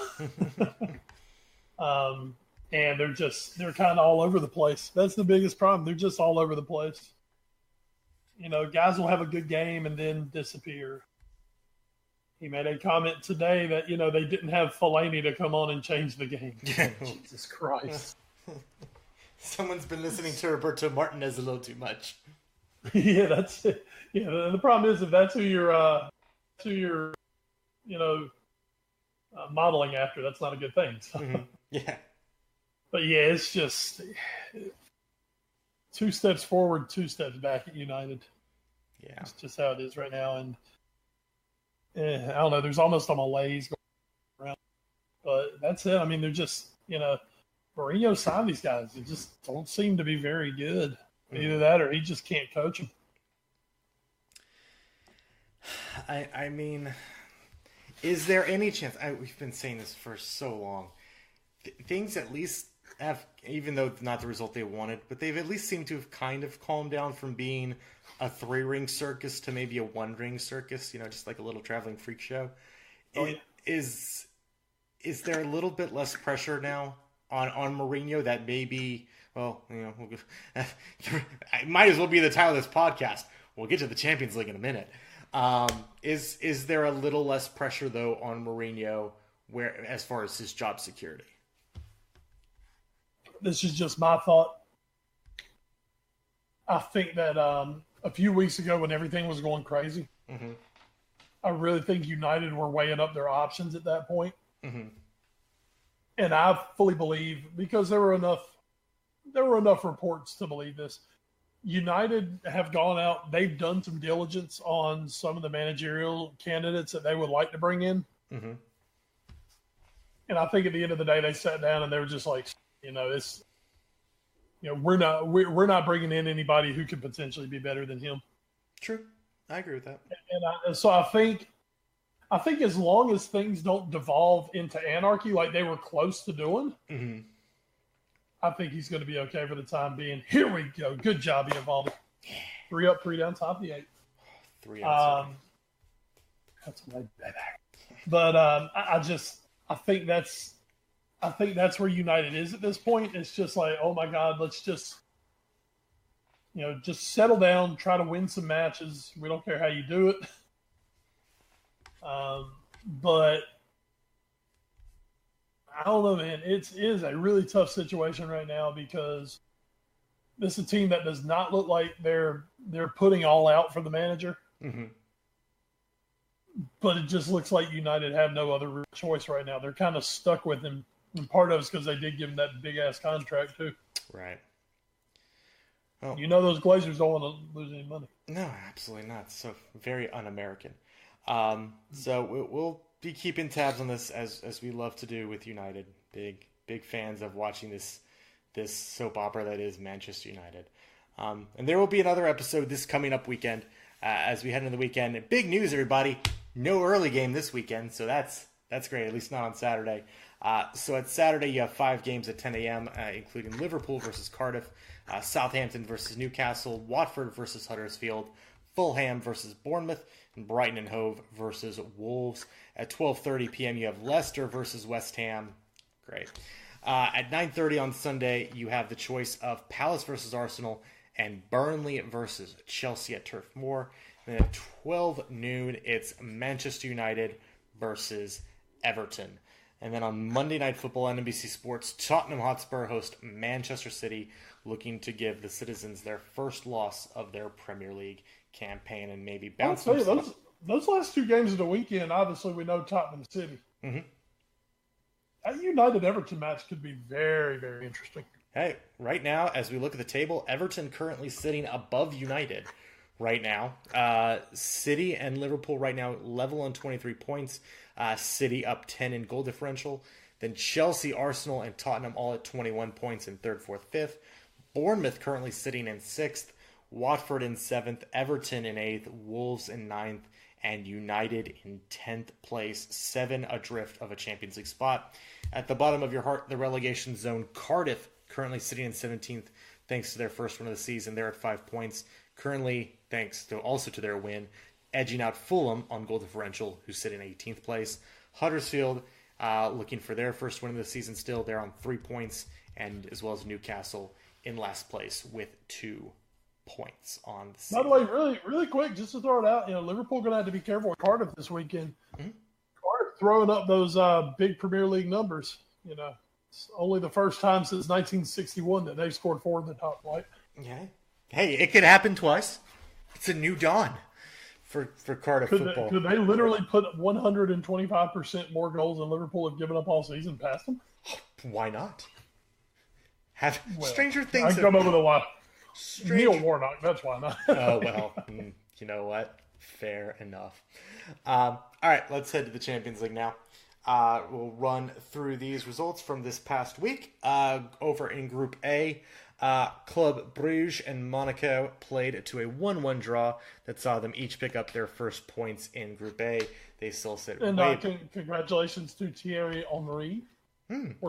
And they're kind of all over the place. That's the biggest problem. They're just all over the place. Guys will have a good game and then disappear. He made a comment today that, they didn't have Fellaini to come on and change the game. Jesus Christ. Someone's been listening to Roberto Martinez a little too much. Yeah, that's it. Yeah, the problem is if that's who you're modeling after, that's not a good thing. So. Mm-hmm. Yeah. But yeah, it's just 2 steps forward, 2 steps back at United. Yeah. It's just how it is right now. And I don't know, there's almost a malaise going around. But that's it. They're just, Mourinho signed these guys. They just don't seem to be very good. Mm-hmm. Either that or he just can't coach them. Is there any chance? We've been saying this for so long. Things at least have, even though not the result they wanted, but they've at least seemed to have kind of calmed down from being a 3-ring circus to maybe a 1-ring circus, just like a little traveling freak show. Oh, yeah. Is there a little bit less pressure now on Mourinho that maybe, it might as well be the title of this podcast. We'll get to the Champions League in a minute. Is there a little less pressure, though, on Mourinho as far as his job security? This is just my thought. I think that a few weeks ago when everything was going crazy, mm-hmm. I really think United were weighing up their options at that point. Mm-hmm. And I fully believe, because there were enough reports to believe this, United have gone out, they've done some diligence on some of the managerial candidates that they would like to bring in. Mm-hmm. And I think at the end of the day, they sat down and they were just like, we're not bringing in anybody who could potentially be better than him. True, I agree with that. And so I think as long as things don't devolve into anarchy like they were close to doing, Mm-hmm. I think he's going to be okay for the time being. Here we go. Good job, Eovaldi. 3 up, 3 down, top of the 8th. 3 outs. That's way better. But I think that's where United is at this point. It's just like, oh my God, let's just settle down, try to win some matches. We don't care how you do it. But I don't know, man. It is a really tough situation right now because this is a team that does not look like they're putting all out for the manager. Mm-hmm. But it just looks like United have no other real choice right now. They're kind of stuck with him. And part of it's because they did give him that big-ass contract, too. Right. Well, those Glazers don't want to lose any money. No, absolutely not. So very un-American. So we'll be keeping tabs on this as we love to do with United. Big fans of watching this soap opera that is Manchester United. And there will be another episode this coming up weekend as we head into the weekend. Big news, everybody. No early game this weekend, so that's great, at least not on Saturday. So at Saturday, you have 5 games at 10 a.m., including Liverpool versus Cardiff, Southampton versus Newcastle, Watford versus Huddersfield, Fulham versus Bournemouth, and Brighton and Hove versus Wolves. At 12:30 p.m., you have Leicester versus West Ham. Great. At 9:30 on Sunday, you have the choice of Palace versus Arsenal and Burnley versus Chelsea at Turf Moor. And then at 12 noon, it's Manchester United versus Everton. And then on Monday Night Football on NBC Sports, Tottenham Hotspur host Manchester City, looking to give the citizens their first loss of their Premier League campaign and maybe bounce those last 2 games of the weekend, obviously we know Tottenham City. Mm-hmm. That United-Everton match could be very, very interesting. Hey, right now, as we look at the table, Everton currently sitting above United right now. City and Liverpool right now level on 23 points. City up 10 in goal differential. Then Chelsea, Arsenal, and Tottenham all at 21 points in 3rd, 4th, 5th. Bournemouth currently sitting in 6th. Watford in 7th. Everton in 8th. Wolves in 9th. And United in 10th place, 7 adrift of a Champions League spot. At the bottom of your heart, the relegation zone, Cardiff currently sitting in 17th thanks to their first win of the season. They're at 5 points. Currently, thanks to their win, edging out Fulham on goal differential, who's sitting in 18th place. Huddersfield looking for their first win of the season still. They're on 3 points, and as well as Newcastle in last place with 2 points on the season. By the way, really quick, just to throw it out, Liverpool going to have to be careful with Cardiff this weekend. Mm-hmm. Cardiff throwing up those big Premier League numbers. It's only the first time since 1961 that they've scored 4 in the top flight. Yeah. Hey, it could happen twice. It's a new dawn for Cardiff football. Could they literally put 125% more goals than Liverpool have given up all season past them? Why not? Stranger things. I come up with a lot. Neil Warnock, that's why not. Oh, well, you know what? Fair enough. All right, let's head to the Champions League now. We'll run through these results from this past week. Over in Group A, Club Brugge and Monaco played to a 1-1 draw that saw them each pick up their first points in Group A. They still sit and congratulations to Thierry Henry,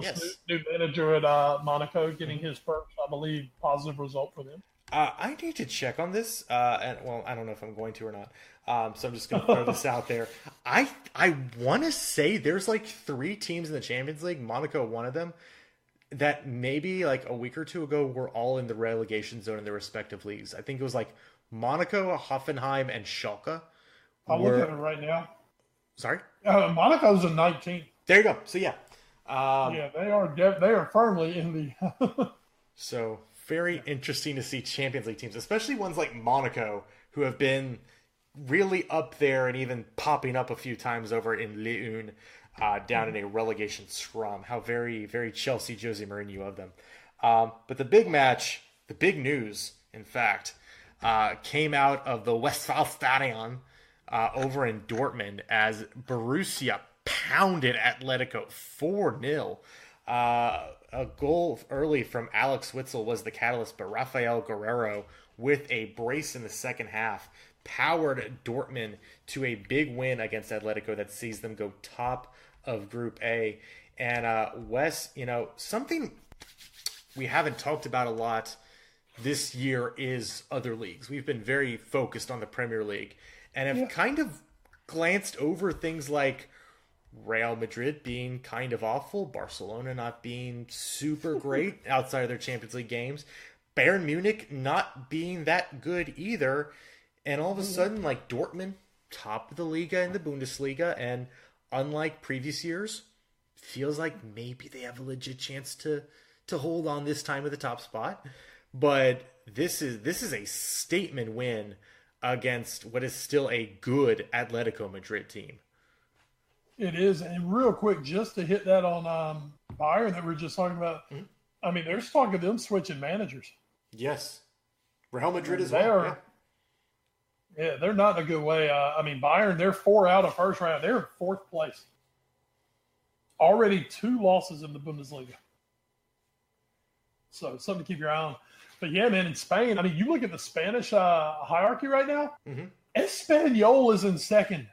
yes. new manager at Monaco, getting his first, I believe, positive result for them. I need to check on this, and I don't know if I'm going to or not. So I'm just going to throw this out there. I want to say there's like 3 teams in the Champions League, Monaco one of them, that maybe like a week or 2 ago were all in the relegation zone in their respective leagues. I think it was like Monaco, Hoffenheim, and Schalke. I'm looking at it right now. Sorry? Monaco's in 19th. There you go. So yeah. They are firmly in the... So very interesting to see Champions League teams, especially ones like Monaco, who have been really up there and even popping up a few times over in Ligue 1, down in a relegation scrum. How very, very Chelsea Jose Mourinho of them. But the big match, the big news, in fact, came out of the Westfalenstadion over in Dortmund as Borussia pounded Atletico 4-0. A goal early from Alex Witzel was the catalyst, but Rafael Guerrero with a brace in the second half powered Dortmund to a big win against Atletico that sees them go top of Group A. And Wes, something we haven't talked about a lot this year is other leagues. We've been very focused on the Premier League and have kind of glanced over things like Real Madrid being kind of awful, Barcelona not being super great outside of their Champions League games, Bayern Munich not being that good either, and all of a sudden, like Dortmund, top of the Liga in the Bundesliga, and unlike previous years, feels like maybe they have a legit chance to hold on this time at the top spot. But this is a statement win against what is still a good Atletico Madrid team. It is, and real quick, just to hit that on Bayern that we were just talking about. Mm-hmm. I mean, there's talk of them switching managers. Yes, Real Madrid as well. Yeah, they're not in a good way. Bayern, they're 4 out of first round. They're in 4th place. Already 2 losses in the Bundesliga. So something to keep your eye on. But yeah, man, in Spain, I mean, you look at the Spanish hierarchy right now. Mm-hmm. Espanyol is in 2nd.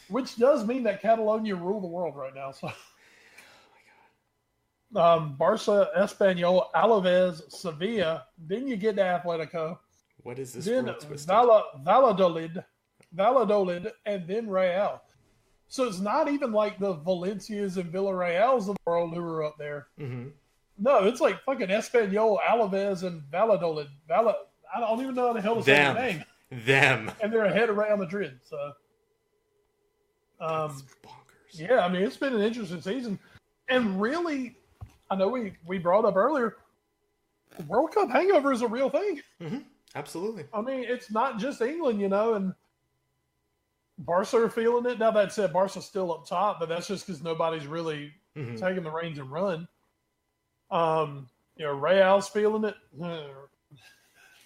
Which does mean that Catalonia rule the world right now. So, Barca, Espanyol, Alaves, Sevilla. Then you get to Atletico. What is this? Then Valladolid, and then Real. So it's not even like the Valencias and Villarreals of the world who are up there. Mm-hmm. No, it's like fucking Espanyol, Alaves, and Valladolid. I don't even know how the hell to say their name. Them. And they're ahead of Real Madrid. So. That's bonkers. Yeah, I mean, it's been an interesting season. And really, I know we brought up earlier, World Cup hangover is a real thing. Mm-hmm. Absolutely. I mean, it's not just England, and Barca are feeling it. Now, that said, Barca's still up top, but that's just because nobody's really taking the reins and run. Real's feeling it.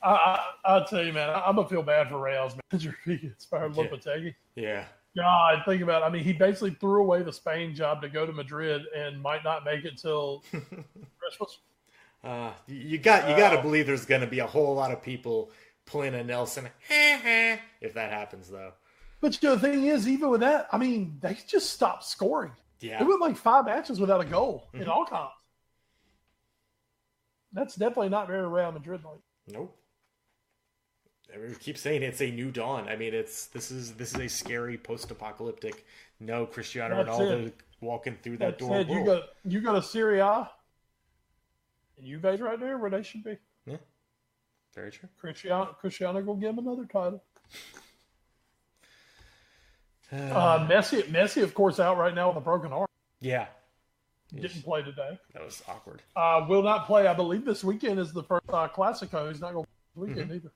I'll tell you, man, I'm going to feel bad for Real's manager if he gets fired, Lopetegui. Yeah. God, think about it. I mean, he basically threw away the Spain job to go to Madrid and might not make it till Christmas. You got to believe there's going to be a whole lot of people pulling a Nelson if that happens, though. But the thing is, even with that, I mean, they just stopped scoring. Yeah. They went like 5 matches without a goal in all comps. That's definitely not very Real Madrid like. Nope. We keep saying it's a new dawn. I mean, this is a scary post-apocalyptic. No Cristiano Ronaldo walking through that door. You go to Serie A, and Juve's right there where they should be. Yeah, very true. Cristiano will give him another title. Messi, of course, out right now with a broken arm. Yeah, didn't play today. That was awkward. Will not play. I believe this weekend is the first Clasico. He's not going to play this weekend either.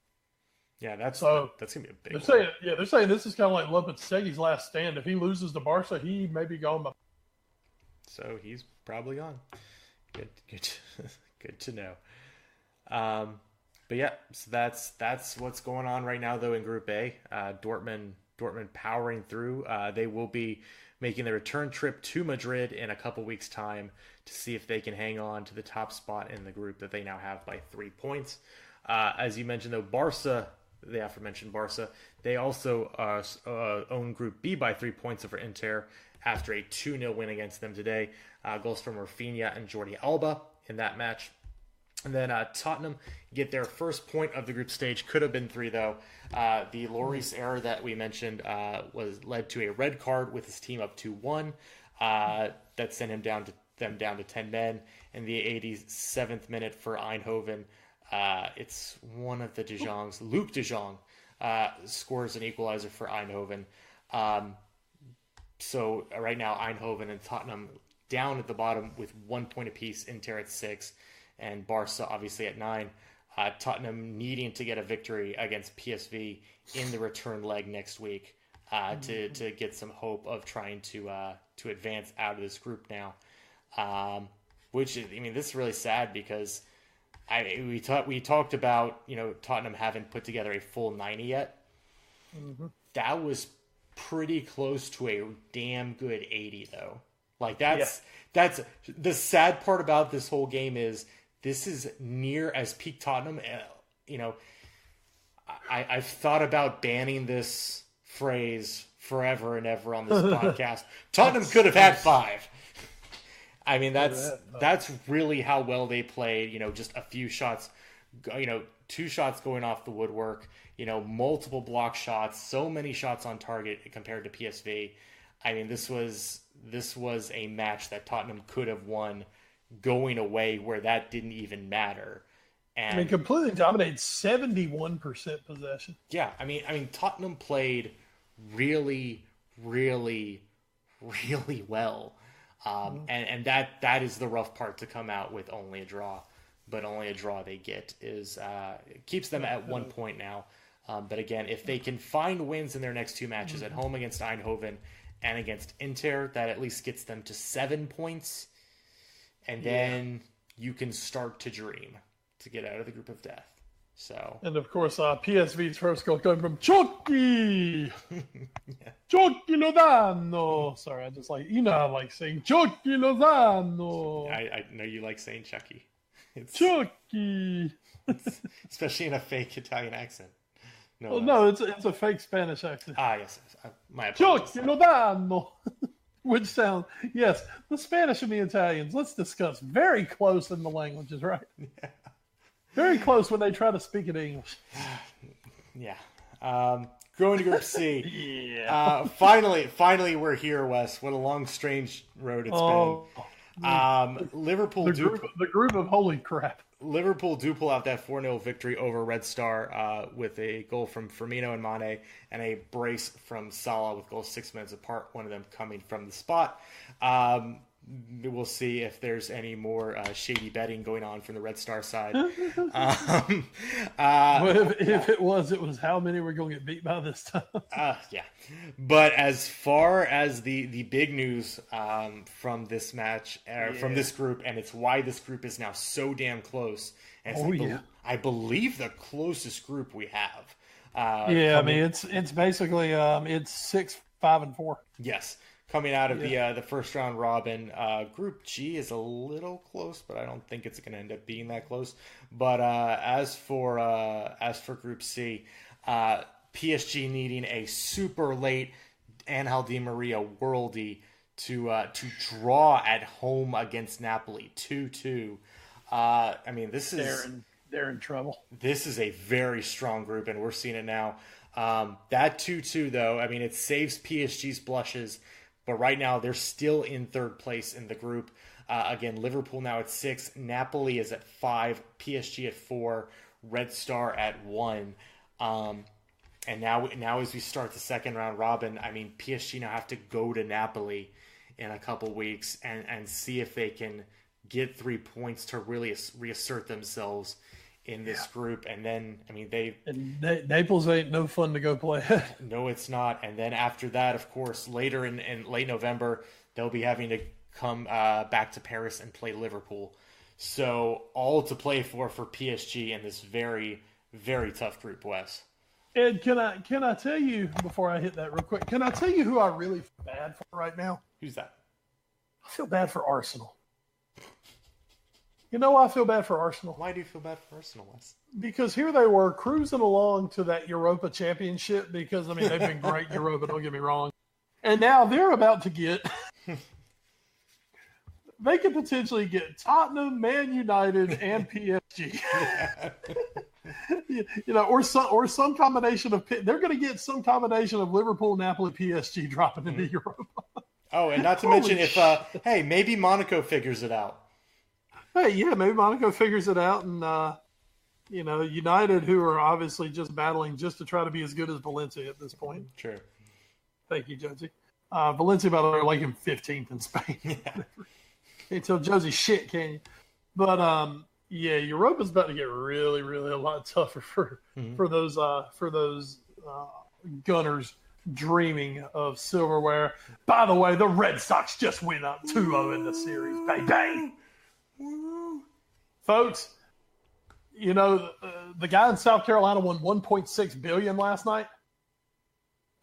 Yeah, that's gonna be a big. They're saying this is kind of like Lopetegui's last stand. If he loses to Barca, he may be gone. So he's probably gone. Good to know. But yeah, so that's what's going on right now though in Group A. Dortmund powering through. They will be making the return trip to Madrid in a couple weeks' time to see if they can hang on to the top spot in the group that they now have by 3 points. As you mentioned though, Barca. The aforementioned Barca, they also own Group B by 3 points over Inter after a 2-0 win against them today. Goals from Rafinha and Jordi Alba in that match. And then Tottenham get their first point of the group stage. Could have been 3, though. The Lloris error that we mentioned led to a red card with his team up 2-1. That sent them down to 10 men. In the 87th minute for Eindhoven, it's one of the De Jongs, Luc De Jong, scores an equalizer for Eindhoven. So right now, Eindhoven and Tottenham down at the bottom with 1 point apiece. Inter at 6, and Barca obviously at 9. Tottenham needing to get a victory against PSV in the return leg next week to get some hope of trying to advance out of this group now. Which is, I mean, this is really sad because we talked about, Tottenham haven't put together a full 90 yet. Mm-hmm. That was pretty close to a damn good 80 though. Like that's the sad part about this whole game is this is near as peak Tottenham. I've thought about banning this phrase forever and ever on this podcast. Tottenham could have had 5. I mean, that's really how well they played. Just a few shots, 2 shots going off the woodwork. Multiple block shots, so many shots on target compared to PSV. I mean, this was a match that Tottenham could have won going away where that didn't even matter. And completely dominated 71% possession. Yeah, I mean, Tottenham played really, really, really well. And that is the rough part to come out with only a draw. But only a draw they get is it keeps them at 1 point now. But again, if they can find wins in their next 2 matches at home against Eindhoven and against Inter, that at least gets them to 7 points. And then you can start to dream to get out of the group of death. So, and of course, PSV's first goal coming from Chucky. Chucky Lozano. Sorry, I just I like saying Chucky Lozano. I know you like saying Chucky. Chucky. Especially in a fake Italian accent. No, it's a fake Spanish accent. Yes. My apologies. Chucky Lozano. Which sound, yes, the Spanish and the Italians, let's discuss, very close in the languages, right? Yeah. Very close when they try to speak it English. Yeah. Going to Group C. Yeah. Finally we're here, Wes. What a long, strange road it's been. Liverpool the group of holy crap. Liverpool do pull out that 4-0 victory over Red Star with a goal from Firmino and Mane and a brace from Salah with goals 6 minutes apart, one of them coming from the spot. We'll see if there's any more shady betting going on from the Red Star side. If it was how many were going to get beat by this time? Yeah. But as far as the big news from this match, from this group, and it's why this group is now so damn close. And I believe the closest group we have. It's basically it's 6, 5, and 4. Yes. Coming out of the first round robin, Group G is a little close, but I don't think it's going to end up being that close. But as for Group C, PSG needing a super late Angel Di Maria worldie to draw at home against Napoli 2-2. They're in trouble. This is a very strong group, and we're seeing it now. That 2-2 though, it saves PSG's blushes. But right now, they're still in third place in the group. Again, Liverpool now at 6. Napoli is at 5. PSG at 4. Red Star at 1. And now as we start the second round robin, PSG now have to go to Napoli in a couple weeks and see if they can get 3 points to really reassert themselves in this group. And then, Naples ain't no fun to go play. No, it's not. And then after that, of course, later in late November, they'll be having to come back to Paris and play Liverpool. So all to play for PSG in this very, very tough group, Wes. Ed, can I tell you, before I hit that real quick, can I tell you who I really feel bad for right now? Who's that? I feel bad for Arsenal. You know why I feel bad for Arsenal? Why do you feel bad for Arsenal, Wes? Because here they were cruising along to that Europa Championship because, they've been great in Europa, don't get me wrong. And now they're about to get – they could potentially get Tottenham, Man United, and PSG. Or some combination of – they're going to get some combination of Liverpool, Napoli, PSG dropping into Europa. Oh, and not to mention if maybe Monaco figures it out. Hey, yeah, maybe Monaco figures it out, and United, who are obviously just battling just to try to be as good as Valencia at this point. Sure. Thank you, Josie. Valencia, by the way, like him 15th in Spain. Yeah. Can't tell Josie shit, can you? But Europa's about to get really, really a lot tougher for those Gunners dreaming of silverware. By the way, the Red Sox just went up 2-0 in the series. Bang, bang. Folks, the guy in South Carolina won $1.6 billion last night.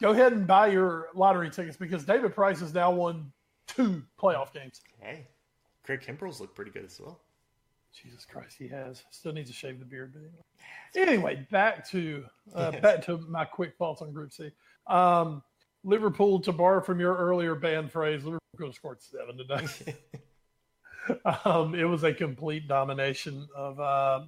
Go ahead and buy your lottery tickets because David Price has now won 2 playoff games. Hey, Craig Kimbrell's looked pretty good as well. Jesus Christ, he has. Still needs to shave the beard. Anyway, back to my quick thoughts on Group C. Liverpool, to borrow from your earlier banned phrase, Liverpool scored 7 today. It was a complete domination of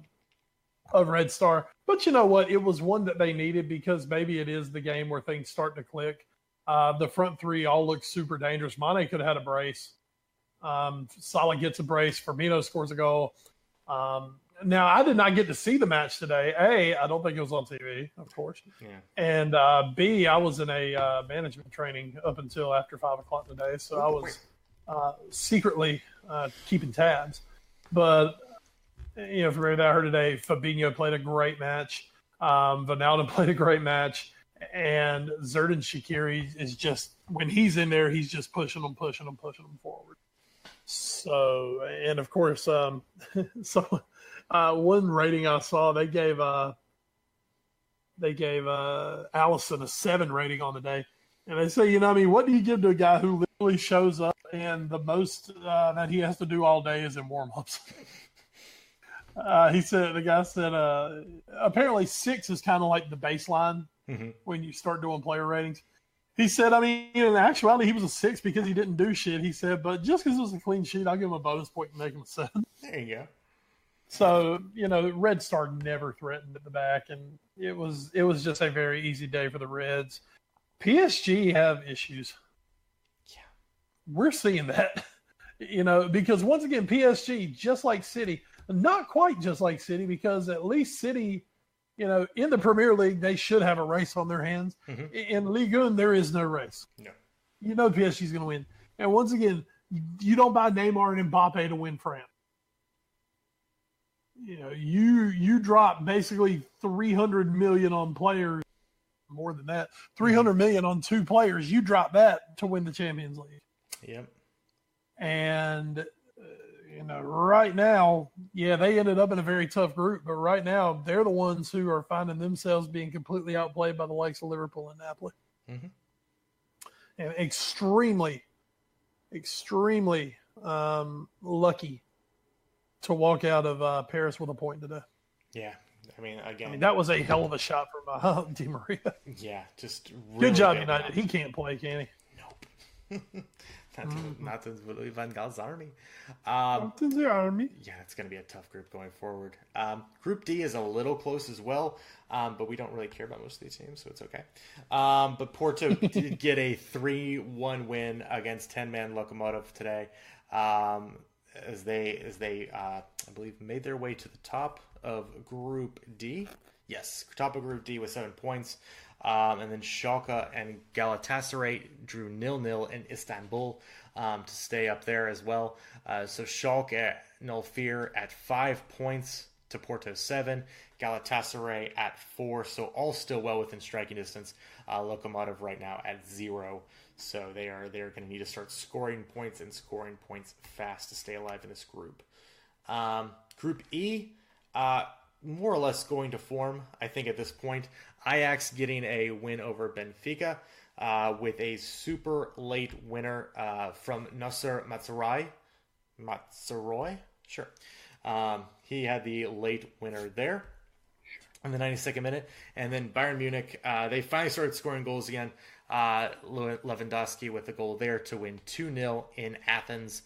Red Star. But you know what? It was one that they needed because maybe it is the game where things start to click. The front three all look super dangerous. Mane could have had a brace. Salah gets a brace. Firmino scores a goal. Now, I did not get to see the match today. A, I don't think it was on TV, of course. Yeah. And B, I was in a management training up until after 5 o'clock today. So I was secretly keeping tabs. But, from everything that I heard today, Fabinho played a great match. Ronaldo played a great match. And Xherdan Shaqiri is just, when he's in there, he's just pushing them forward. So, and of course, one rating I saw, they gave Allison a 7 rating on the day. And they say, what do you give to a guy who literally shows up and the most that he has to do all day is in warm-ups? The guy said, apparently 6 is kind of like the baseline when you start doing player ratings. He said, in actuality, he was a 6 because he didn't do shit. He said, but just because it was a clean sheet, I'll give him a bonus point and make him a 7. There you go. So, Red Star never threatened at the back, and it was just a very easy day for the Reds. PSG have issues. Yeah. We're seeing that, because once again, PSG, just like City, not quite just like City, because at least City, in the Premier League, they should have a race on their hands. Mm-hmm. In Ligue 1, there is no race. No. PSG is going to win. And once again, you don't buy Neymar and Mbappe to win France. You drop basically 300 million on players, more than that, 300 million on 2 players. You drop that to win the Champions League. Yep. And right now, they ended up in a very tough group, but right now they're the ones who are finding themselves being completely outplayed by the likes of Liverpool and Napoli. Mm-hmm. And extremely, extremely lucky to walk out of Paris with a point today. Yeah. That was a hell of a shot from Di Maria. Yeah, just really good job, United. He can't play, can he? Nope. Not to Van Gaal's army. Yeah, it's going to be a tough group going forward. Group D is a little close as well, but we don't really care about most of these teams, so it's okay. But Porto did get a 3-1 win against 10-man Lokomotiv today, as they I believe made their way to the top of Group D. Yes, top of Group D with 7 points. And then Schalke and Galatasaray drew 0-0 in Istanbul to stay up there as well. So Schalke no fear at 5 points to Porto 7, Galatasaray at 4. So all still well within striking distance. Lokomotiv right now at 0. So they're going to need to start scoring points fast to stay alive in this group. Group E, more or less going to form, I think, at this point. Ajax getting a win over Benfica with a super late winner from Nasser Matsaroy. Sure. He had the late winner there in the 92nd minute. And then Bayern Munich, they finally started scoring goals again. Lewandowski with a goal there to win 2-0 in Athens.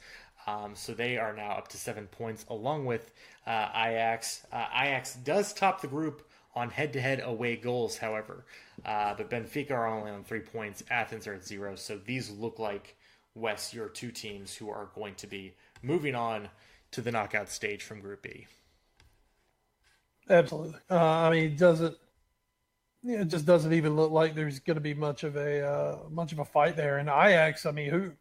So they are now up to 7 points along with Ajax. Ajax does top the group on head-to-head away goals, however. But Benfica are only on 3 points. Athens are at 0. So these look like, Wes, your 2 teams who are going to be moving on to the knockout stage from Group E. Absolutely. It just doesn't even look like there's going to be much of a fight there. And Ajax, who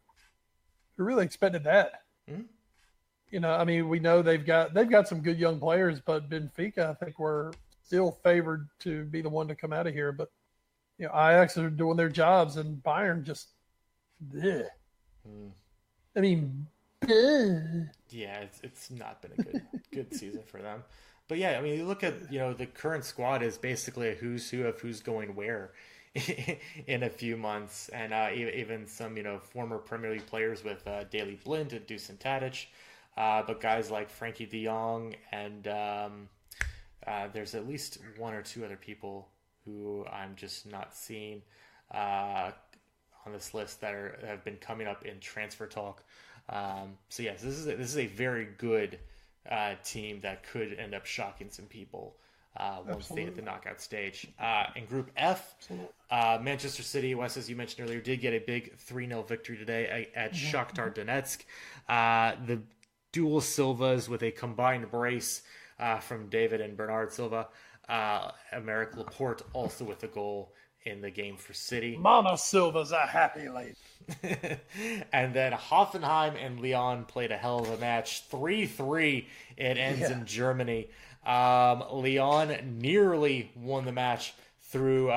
really expected that? Mm-hmm. We know they've got some good young players, but Benfica, I think, were still favored to be the one to come out of here. But Ajax are doing their jobs, and Bayern just, bleh. Yeah, it's not been a good season for them. But yeah, you look at the current squad is basically a who's who of who's going where in a few months, and even some former Premier League players with Daley Blind and Dusan Tadic, but guys like Frankie De Jong and there's at least one or two other people who I'm just not seeing on this list that have been coming up in transfer talk. So yes, this is a very good team that could end up shocking some people once they hit the knockout stage. In Group F, Manchester City, Wes, as you mentioned earlier, did get a big 3-0 victory today at Shakhtar Donetsk. The dual Silvas with a combined brace from David and Bernard Silva. Emerick Laporte also with a goal in the game for City. Mama Silva's a happy lady. And then Hoffenheim and Lyon played a hell of a match. 3-3. It ends in Germany. Lyon nearly won the match through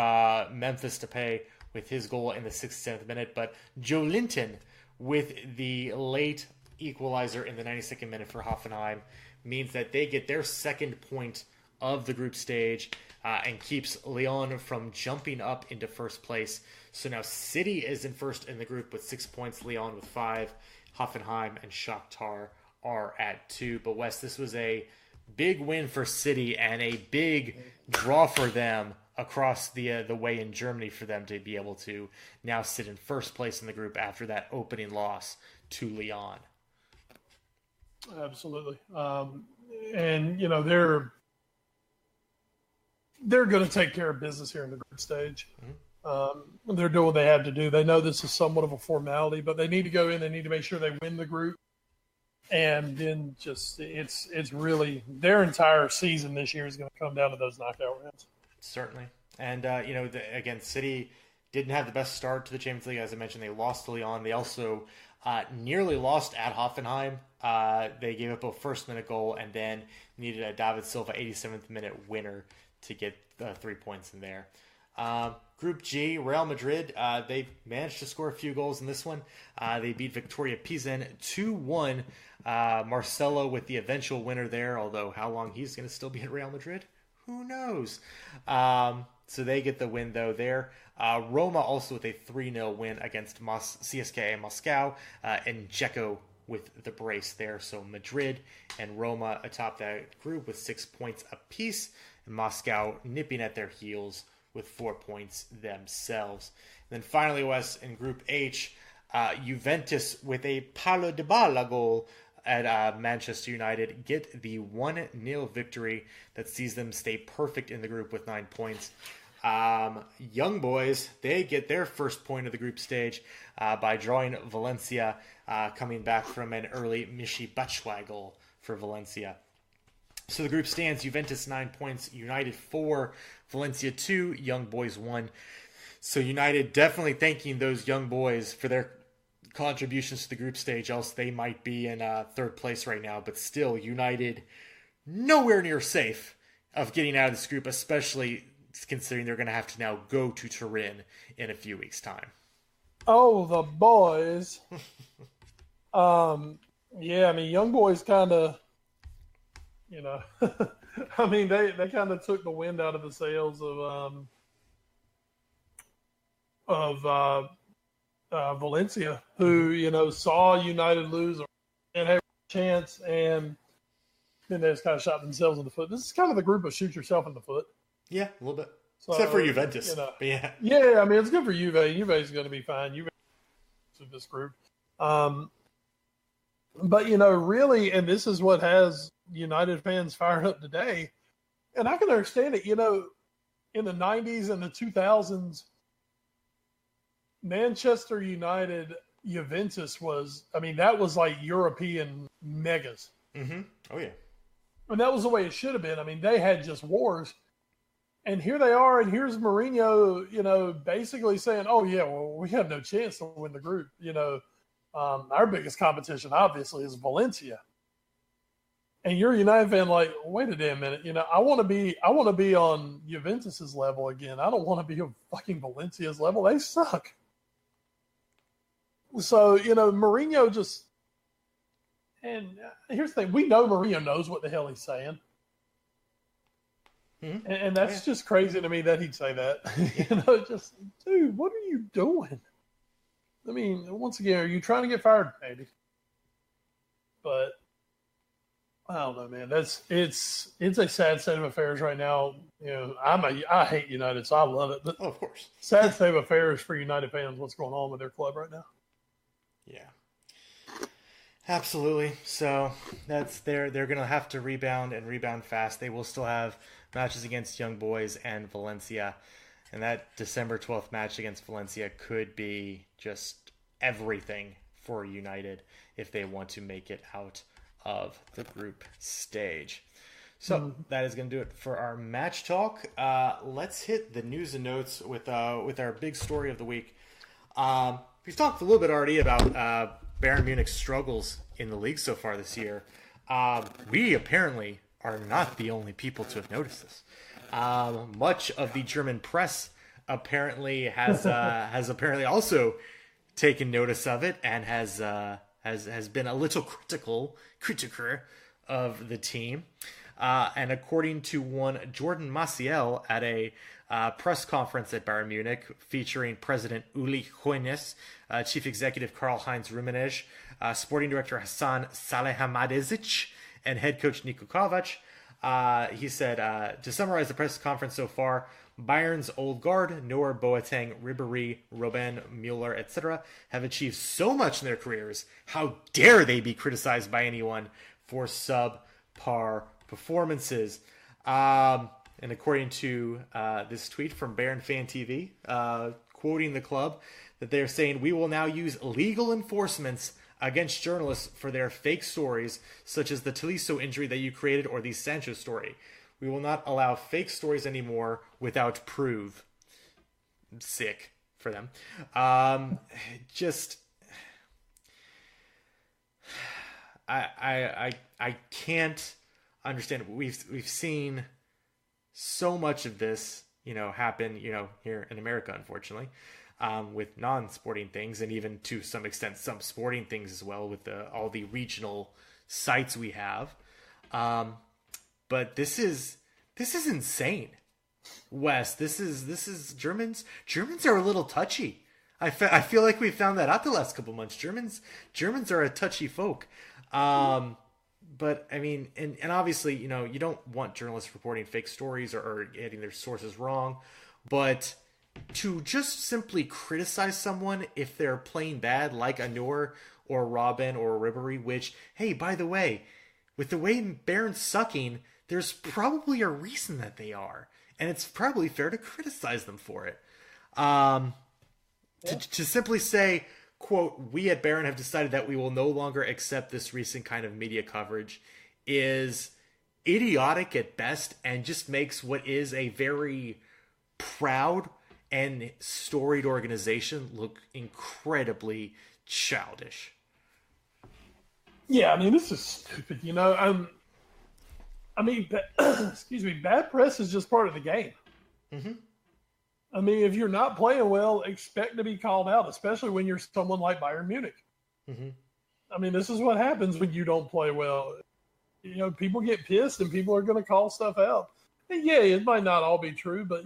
Memphis Depay with his goal in the 67th minute, but Joe Linton with the late equalizer in the 92nd minute for Hoffenheim means that they get their second point of the group stage and keeps Lyon from jumping up into first place. So now City is in first in the group with 6 points, Lyon with 5, Hoffenheim and Shakhtar are at 2. But Wes, this was a big win for City and a big draw for them across the way in Germany for them to be able to now sit in first place in the group after that opening loss to Lyon. Absolutely. And, they're going to take care of business here in the group stage. They're doing what they have to do. They know this is somewhat of a formality, but they need to go in. They need to make sure they win the group. And then it's really their entire season this year is going to come down to those knockout rounds. Certainly. And, again, City didn't have the best start to the Champions League. As I mentioned, they lost to Lyon. They also nearly lost at Hoffenheim. They gave up a first-minute goal and then needed a David Silva 87th minute winner to get 3 points in there. Group G, Real Madrid, they managed to score a few goals in this one. They beat Victoria Pilsen 2-1. Marcelo with the eventual winner there, although how long he's going to still be at Real Madrid, who knows? So they get the win, though, there. Roma also with a 3-0 win against CSKA Moscow, and Dzeko with the brace there. So Madrid and Roma atop that group with 6 points apiece, and Moscow nipping at their heels with 4 points themselves. And then finally, Wes, in Group H, Juventus with a Paulo Dybala goal at Manchester United get the 1-0 victory that sees them stay perfect in the group with 9 points. Young boys, they get their first point of the group stage by drawing Valencia, coming back from an early Michy Batshuayi goal for Valencia. So the group stands Juventus 9 points, United 4, Valencia 2, Young Boys 1. So United definitely thanking those young boys for their contributions to the group stage, else they might be in third place right now. But still, United nowhere near safe of getting out of this group, especially considering they're going to have to now go to Turin in a few weeks' time. Oh, the boys. Yeah, I mean, Young Boys kind of, I mean, they kind of took the wind out of the sails of Valencia, who, saw United lose and had a chance, and then they just kind of shot themselves in the foot. This is kind of the group of shoot yourself in the foot. Yeah, a little bit. So, except for Juventus. But yeah. Yeah, I mean, it's good for Juve. Juve's going to be fine. Juve in this group. But, really, and this is what has United fans fired up today, and I can understand it. In the 90s and the 2000s, Manchester United, Juventus that was like European megas. Mm-hmm. Oh, yeah. And that was the way it should have been. I mean, they had just wars. And here they are, and here's Mourinho, basically saying, oh, yeah, well, we have no chance to win the group. Our biggest competition, obviously, is Valencia. And you're a United fan like, wait a damn minute. I want to be on Juventus's level again. I don't want to be on fucking Valencia's level. They suck. So, Mourinho just – and here's the thing. We know Mourinho knows what the hell he's saying. And that's just crazy to me that he'd say that. You know, just, dude, what are you doing? I mean, once again, are you trying to get fired? Maybe. But I don't know, man. It's a sad state of affairs right now. You know, I hate United, so I love it. But of course, sad state of affairs for United fans. What's going on with their club right now? Yeah, absolutely. So they're going to have to rebound and rebound fast. They will still have matches against Young Boys and Valencia, and that December 12th match against Valencia could be just everything for United if they want to make it out of the group stage. So that is going to do it for our match talk. Let's hit the news and notes with our big story of the week. We've talked a little bit already about Bayern Munich's struggles in the league so far this year. We apparently are not the only people to have noticed this. Much of the German press apparently has apparently also taken notice of it and has been a little critical of the team. And according to one Jordan Maciel at a press conference at Bayern Munich featuring President Uli Hoeneß, Chief Executive Karl-Heinz Rummenigge, Sporting Director Hassan Salihamidzic, and Head Coach Niko Kovac, he said, to summarize the press conference so far, Bayern's old guard, Neuer, Boateng, Ribéry, Robben, Mueller, etc., have achieved so much in their careers. How dare they be criticized by anyone for subpar performances? And according to this tweet from Bayern Fan TV, quoting the club, that they're saying, we will now use legal enforcements against journalists for their fake stories, such as the Tolisso injury that you created or the Sancho story. We will not allow fake stories anymore without proof. Sick for them. I can't understand. We've seen so much of this, happen, here in America, unfortunately, with non-sporting things, and even to some extent some sporting things as well, with all the regional sites we have. But this is insane, Wes. This is Germans. Germans are a little touchy. I feel like we found that out the last couple months. Germans are a touchy folk. But I mean, and obviously, you don't want journalists reporting fake stories or getting their sources wrong, but to just simply criticize someone if they're playing bad, like a Neuer or Robben or Ribéry, which, hey, by the way, with the way Bayern's sucking, there's probably a reason that they are, and it's probably fair to criticize them for it. To simply say, quote, we at Bayern have decided that we will no longer accept this recent kind of media coverage is idiotic at best, and just makes what is a very proud and storied organization look incredibly childish. Yeah, I mean, this is stupid. Excuse me, bad press is just part of the game. Mm-hmm. I mean, if you're not playing well, expect to be called out, especially when you're someone like Bayern Munich. Mm-hmm. I mean, this is what happens when you don't play well. People get pissed and people are going to call stuff out. And yeah, it might not all be true, but,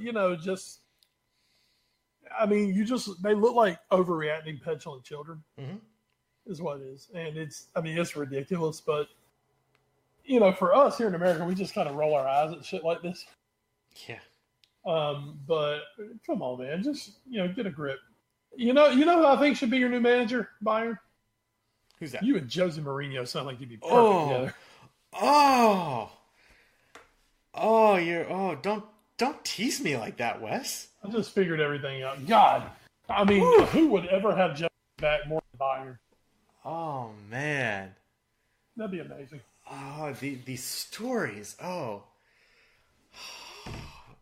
they look like overreacting, petulant children, is what it is. And it's ridiculous, but, for us here in America, we just kind of roll our eyes at shit like this. Yeah. But come on, man, just, get a grip. You know who I think should be your new manager, Bayern? Who's that? You and Jose Mourinho sound like you'd be perfect together. Don't tease me like that, Wes. I just figured everything out. God, I mean, who would ever have Jose back more than Bayern? Oh man, that'd be amazing. Oh, the stories. Oh,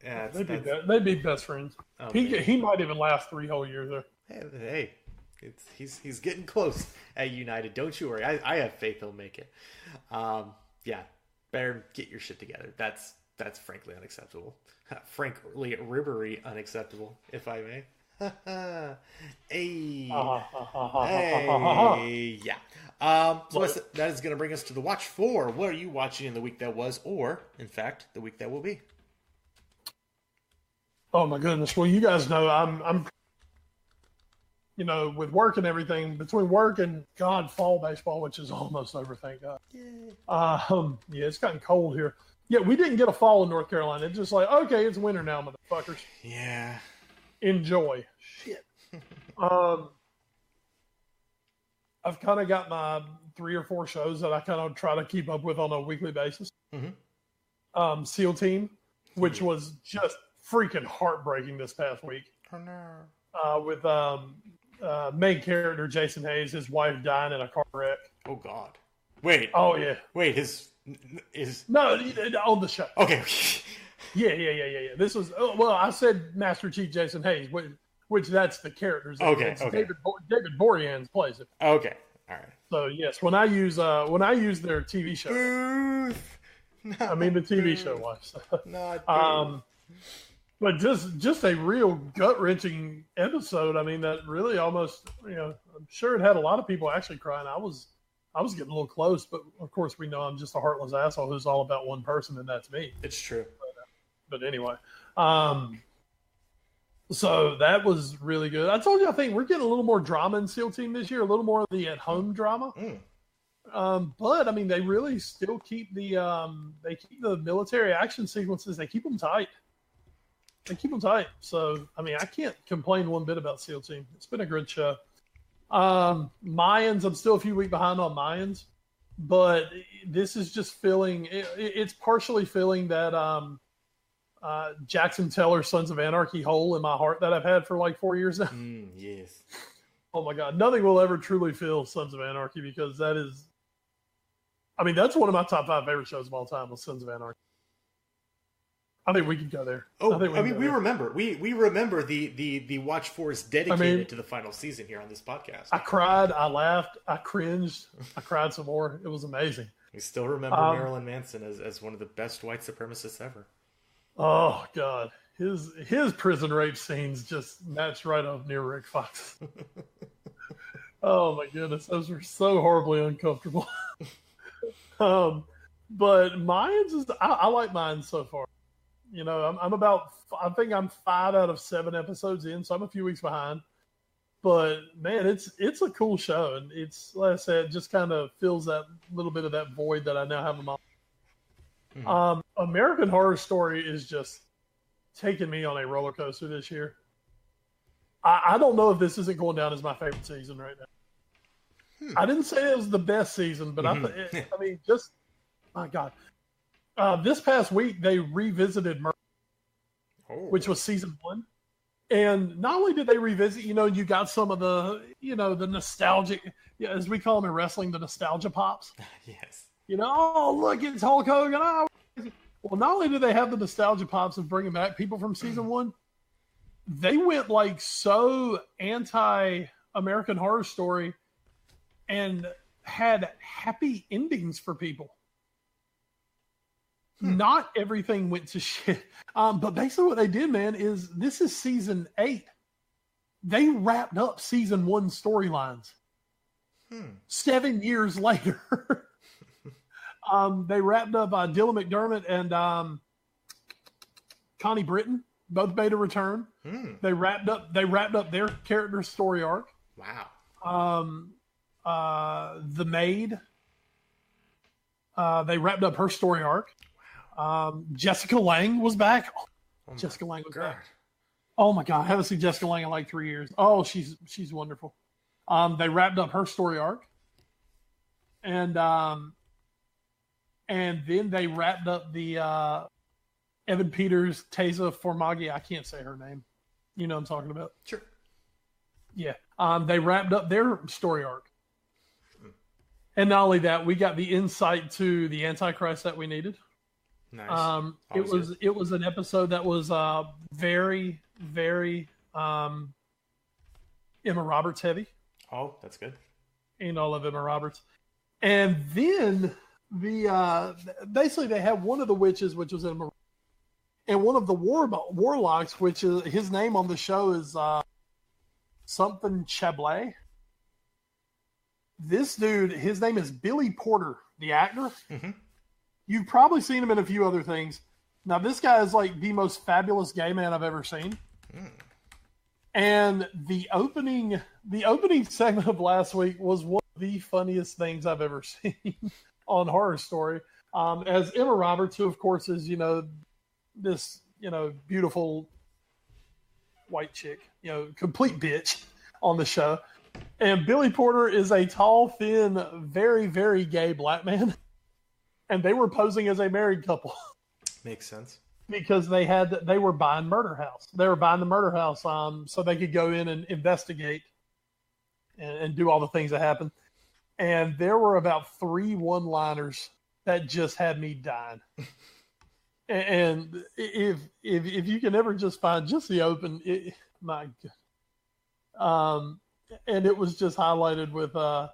yeah, they'd be best friends. Oh, he might even last 3 whole years there. Hey, he's getting close at United. Don't you worry. I have faith he'll make it. Yeah, better get your shit together. That's frankly unacceptable. Frankly, Ribéry unacceptable, if I may. Hey, yeah. So that is going to bring us to the watch for. What are you watching in the week that was, or in fact, the week that will be? Oh my goodness. Well, you guys know I'm with work and everything, between work and fall baseball, which is almost over, thank God. Yeah, it's gotten cold here. Yeah, we didn't get a fall in North Carolina. It's just like, okay, it's winter now, motherfuckers. Yeah. Enjoy. Shit. I've kind of got my 3 or 4 shows that I kind of try to keep up with on a weekly basis. Mm-hmm. SEAL Team, which was just freaking heartbreaking this past week. Oh, no. With main character Jason Hayes, his wife dying in a car wreck. Oh God! Wait. Oh yeah. Wait. His no on the show. Okay. Yeah. This was I said Master Chief Jason Hayes, which that's the character's. Okay. David Boreanaz plays it. Okay. All right. So yes, when I use their TV show, Booth. I mean the TV show was. Not But just a real gut-wrenching episode. I mean, that really almost, I'm sure it had a lot of people actually crying. I was getting a little close, but of course we know I'm just a heartless asshole who's all about one person, and that's me. It's true. But anyway, so that was really good. I told you, I think we're getting a little more drama in SEAL Team this year, a little more of the at-home drama. But I mean, they really still keep the military action sequences. They keep them tight. So, I mean, I can't complain one bit about SEAL Team. It's been a good show. Mayans, I'm still a few weeks behind on Mayans, but this is just it's partially filling that Jackson Taylor Sons of Anarchy hole in my heart that I've had for like 4 years now. Yes. Oh my God. Nothing will ever truly fill Sons of Anarchy because that's one of my top 5 favorite shows of all time was Sons of Anarchy. I think we could go there. Oh, we remember. We remember the Watch Force dedicated to the final season here on this podcast. I cried, I laughed, I cringed, I cried some more. It was amazing. We still remember Marilyn Manson as one of the best white supremacists ever. Oh God, his prison rape scenes just matched right up near Rick Fox. Oh my goodness, those were so horribly uncomfortable. But Mayans is I like Mayans so far. I think I'm 5 out of 7 episodes in, so I'm a few weeks behind. But man, it's a cool show, and it's, like I said, it just kind of fills that little bit of that void that I now have in my life. American Horror Story is just taking me on a roller coaster this year. I don't know if this isn't going down as my favorite season right now. I didn't say it was the best season, but just my God. This past week, they revisited Murder, which was season 1. And not only did they revisit, you got some of the, the nostalgic, as we call them in wrestling, the nostalgia pops. Yes. Oh, look, it's Hulk Hogan. Oh. Well, not only did they have the nostalgia pops of bringing back people from season 1, they went like so anti-American Horror Story and had happy endings for people. Not everything went to shit. But basically what they did, man, is this is season 8. They wrapped up season 1 storylines 7 years later. They wrapped up Dylan McDermott and Connie Britton. Both made a return. They wrapped up their character story arc. Wow. The maid. They wrapped up her story arc. Jessica Lange was back. Jessica Lange was back. Oh my God, I haven't seen Jessica Lange in like 3 years. Oh, she's wonderful. They wrapped up her story arc, and then they wrapped up the Evan Peters, Taza Formaggi. I can't say her name. You know what I'm talking about? Sure. Yeah. They wrapped up their story arc. And not only that, we got the insight to the Antichrist that we needed. Nice. It was an episode that was very, very Emma Roberts heavy. Oh, that's good. I love Emma Roberts. And then basically they had one of the witches, which was Emma, and one of the warlocks, which is his name on the show is something Chablais. This dude, his name is Billy Porter, the actor. Mm-hmm. You've probably seen him in a few other things, Now, this guy is like the most fabulous gay man I've ever seen. And the opening segment of last week was one of the funniest things I've ever seen on Horror Story. As Emma Roberts, who of course is, this, beautiful white chick, complete bitch on the show. And Billy Porter is a tall, thin, very, very gay black man. And they were posing as a married couple. Makes sense. Because they were buying Murder House. They were buying the Murder House so they could go in and investigate and do all the things that happened. And there were about 3 one-liners that just had me dying. And if you can ever just find just the open, my God. And it was just highlighted with the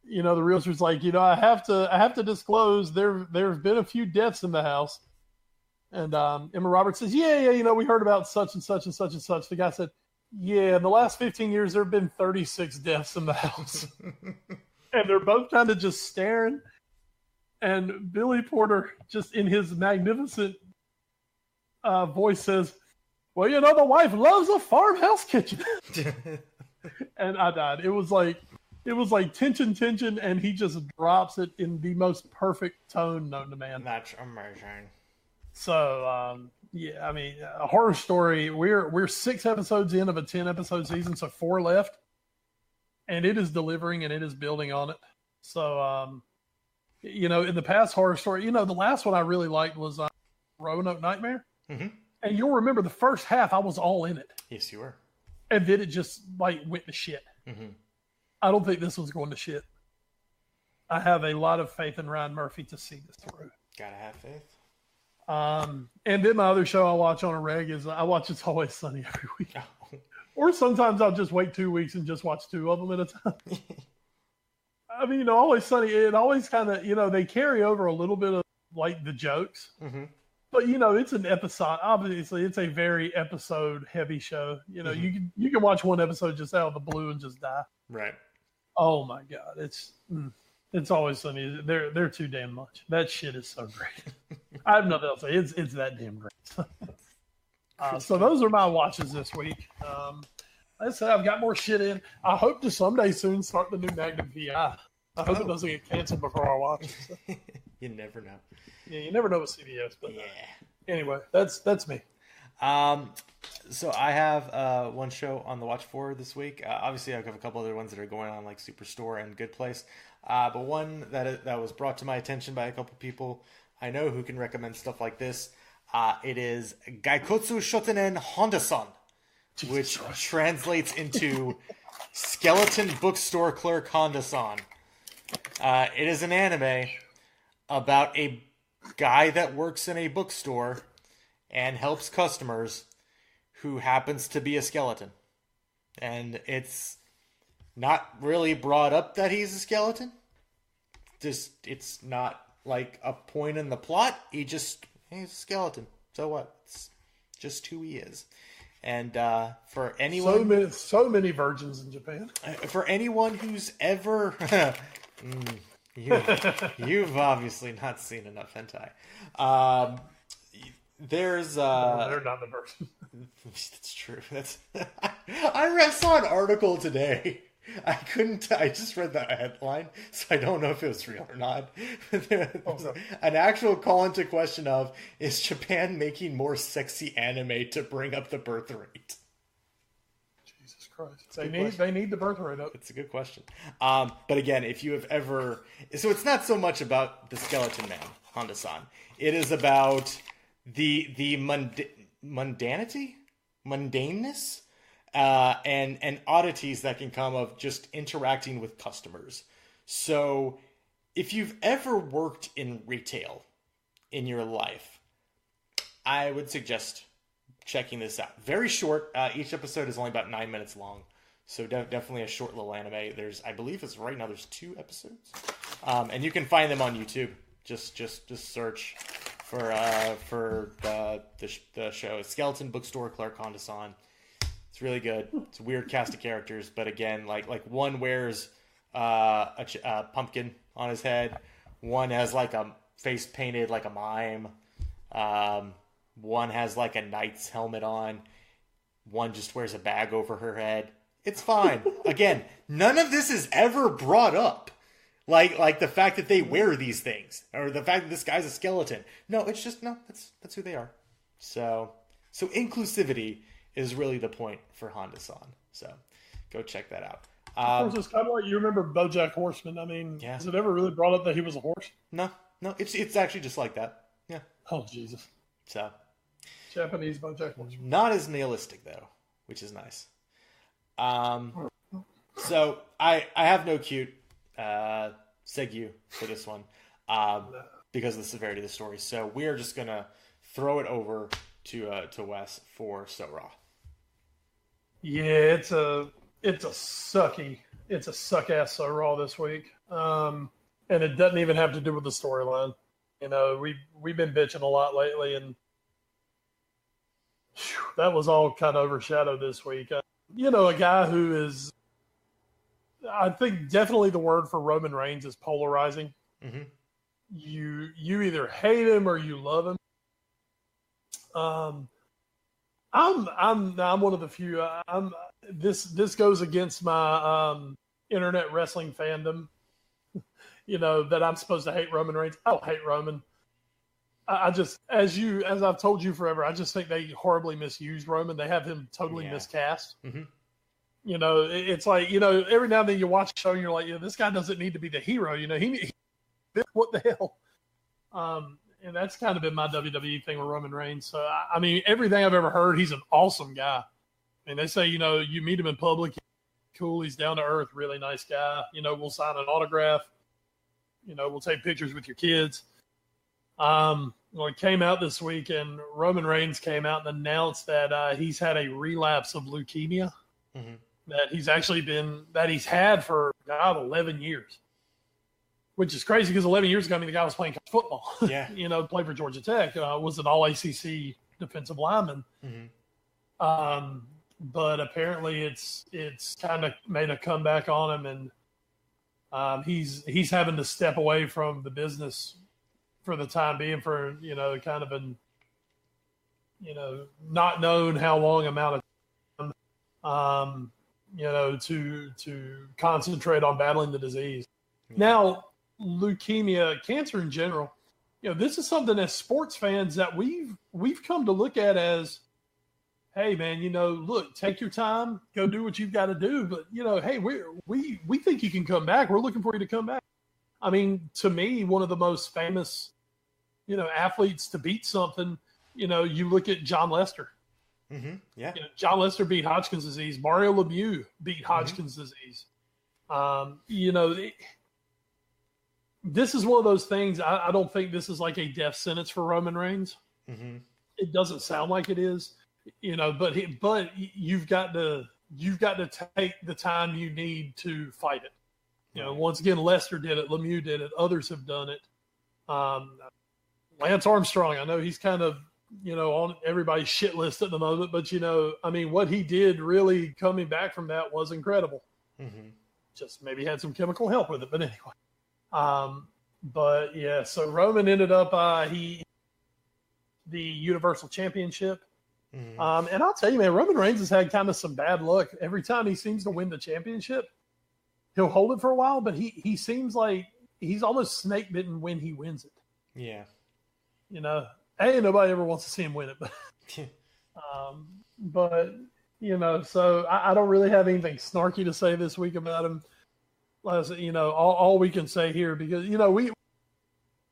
realtor's like, I have to disclose there have been a few deaths in the house. And Emma Roberts says, yeah, we heard about such and such and such and such. The guy said, yeah, in the last 15 years, there have been 36 deaths in the house. And they're both kind of just staring. And Billy Porter, just in his magnificent voice, says, well, the wife loves a farmhouse kitchen. And I died. It was like tension, and he just drops it in the most perfect tone known to man. That's amazing. So, a Horror Story, we're 6 episodes in of a 10-episode season, so 4 left. And it is delivering, and it is building on it. So, in the past Horror Story, the last one I really liked was Roanoke Nightmare. Mm-hmm. And you'll remember the first half, I was all in it. Yes, you were. And then it just, went to shit. Mm-hmm. I don't think this was going to shit. I have a lot of faith in Ryan Murphy to see this through. Gotta have faith. And then my other show I watch on a reg is I watch It's Always Sunny every week. Oh. Or sometimes I'll just wait 2 weeks and just watch 2 of them at a time. Always Sunny, it always kind of, they carry over a little bit of the jokes. Mm-hmm. But, it's an episode. Obviously, it's a very episode heavy show. Mm-hmm. you can watch one episode just out of the blue and just die. Right. Oh my God. It's Always Sunny. They're too damn much. That shit is so great. I have nothing else to say. It's that damn great. So those are my watches this week. Like I said, I've got more shit in. I hope to someday soon start the new Magnum VI. I hope it doesn't get canceled before I watch it. So. You never know. Yeah, you never know with CBS. But anyway, that's me. So I have one show on the watch for this week. Obviously, I have a couple other ones that are going on, like Superstore and Good Place. But one that was brought to my attention by a couple people I know who can recommend stuff like this. It is Gaikotsu Shotenen Honda-san, which translates into Skeleton Bookstore Clerk Honda-san. It is an anime about a guy that works in a bookstore and helps customers who happens to be a skeleton. And it's not really brought up that he's a skeleton. It's not like a point in the plot. He's a skeleton. So what? It's just who he is. And for anyone... So many virgins in Japan. For anyone who's ever... You've obviously not seen enough hentai. There's they're not the virgins. That's true. I saw an article today. I just read that headline, so I don't know if it was real or not. An actual call into question of, is Japan making more sexy anime to bring up the birth rate? Jesus Christ. They need the birth rate up. It's a good question. But again, if you have ever... So it's not so much about the skeleton man, Honda-san. It is about the mundanity? Mundaneness? And oddities that can come of just interacting with customers. So if you've ever worked in retail in your life, I would suggest checking this out. Very short. Each episode is only about 9 minutes long. So definitely a short little anime. I believe right now there's 2 episodes. And you can find them on YouTube. Just search for the show. Skeleton Bookstore Clerk Honda-san. It's really good. It's a weird cast of characters, but again, like one wears a pumpkin on his head, one has like a face painted like a mime, One has like a knight's helmet on. One just wears a bag over her head. It's fine. Again, none of this is ever brought up. Like the fact that they wear these things, or the fact that this guy's a skeleton. No, it's just that's who they are. So inclusivity is really the point for Honda-san. So go check that out. Of course, it's kind of like you remember BoJack Horseman. I mean, Has it ever really brought up that he was a horse? No, it's actually just like that. Yeah. Oh Jesus. So Japanese BoJack Horseman. Not as nihilistic though, which is nice. So I have no cute segue for this one because of the severity of the story. So we are just gonna throw it over to Wes for So Raw. Yeah, it's a suck ass So Raw this week, and it doesn't even have to do with the storyline. You know, we've been bitching a lot lately, and that was all kind of overshadowed this week. You know, a guy who is, I think, definitely the word for Roman Reigns is polarizing. Mm-hmm. You either hate him or you love him. I'm one of the few. This goes against my internet wrestling fandom. You know, that I'm supposed to hate Roman Reigns. I don't hate Roman. I just, as I've told you forever, I just think they horribly misused Roman. They have him totally miscast. Mm-hmm. You know, it's like, you know, every now and then you watch a show and you're like, yeah, this guy doesn't need to be the hero. You know, he what the hell? And that's kind of been my WWE thing with Roman Reigns. So, I mean, everything I've ever heard, he's an awesome guy. I mean, they say, you know, you meet him in public, cool, he's down to earth, really nice guy. You know, we'll sign an autograph. You know, we'll take pictures with your kids. Well, it came out this week, and Roman Reigns came out and announced that he's had a relapse of leukemia that he's had for 11 years, which is crazy because 11 years ago, I mean, the guy was playing football. Yeah, you know, played for Georgia Tech, was an All ACC defensive lineman. But apparently, it's kind of made a comeback on him, and he's having to step away from the business for the time being, for, you know, kind of an, you know, not known how long amount of time, you know, to concentrate on battling the disease. Now, leukemia, cancer in general, you know, this is something as sports fans that we've come to look at as, hey man, you know, look, take your time, go do what you've got to do, but you know, hey, we think you can come back. We're looking for you to come back. I mean, to me, one of the most famous, you know, athletes to beat something, you know, you look at John Lester. Mm-hmm. Yeah. You know, John Lester beat Hodgkin's disease. Mario Lemieux beat Hodgkin's disease. You know, this is one of those things. I don't think this is like a death sentence for Roman Reigns. It doesn't sound like it is, you know, but you've got to take the time you need to fight it. You know, once again, Lester did it. Lemieux did it. Others have done it. Lance Armstrong, I know he's kind of, you know, on everybody's shit list at the moment, but, you know, I mean, what he did really coming back from that was incredible. Just maybe had some chemical help with it, but anyway. But, yeah, so Roman ended up the Universal Championship. And I'll tell you, man, Roman Reigns has had kind of some bad luck. Every time he seems to win the championship, he'll hold it for a while, but he seems like he's almost snake bitten when he wins it. Yeah. You know, nobody ever wants to see him win it, but you know, so I don't really have anything snarky to say this week about him. You know, all we can say here, because, you know, we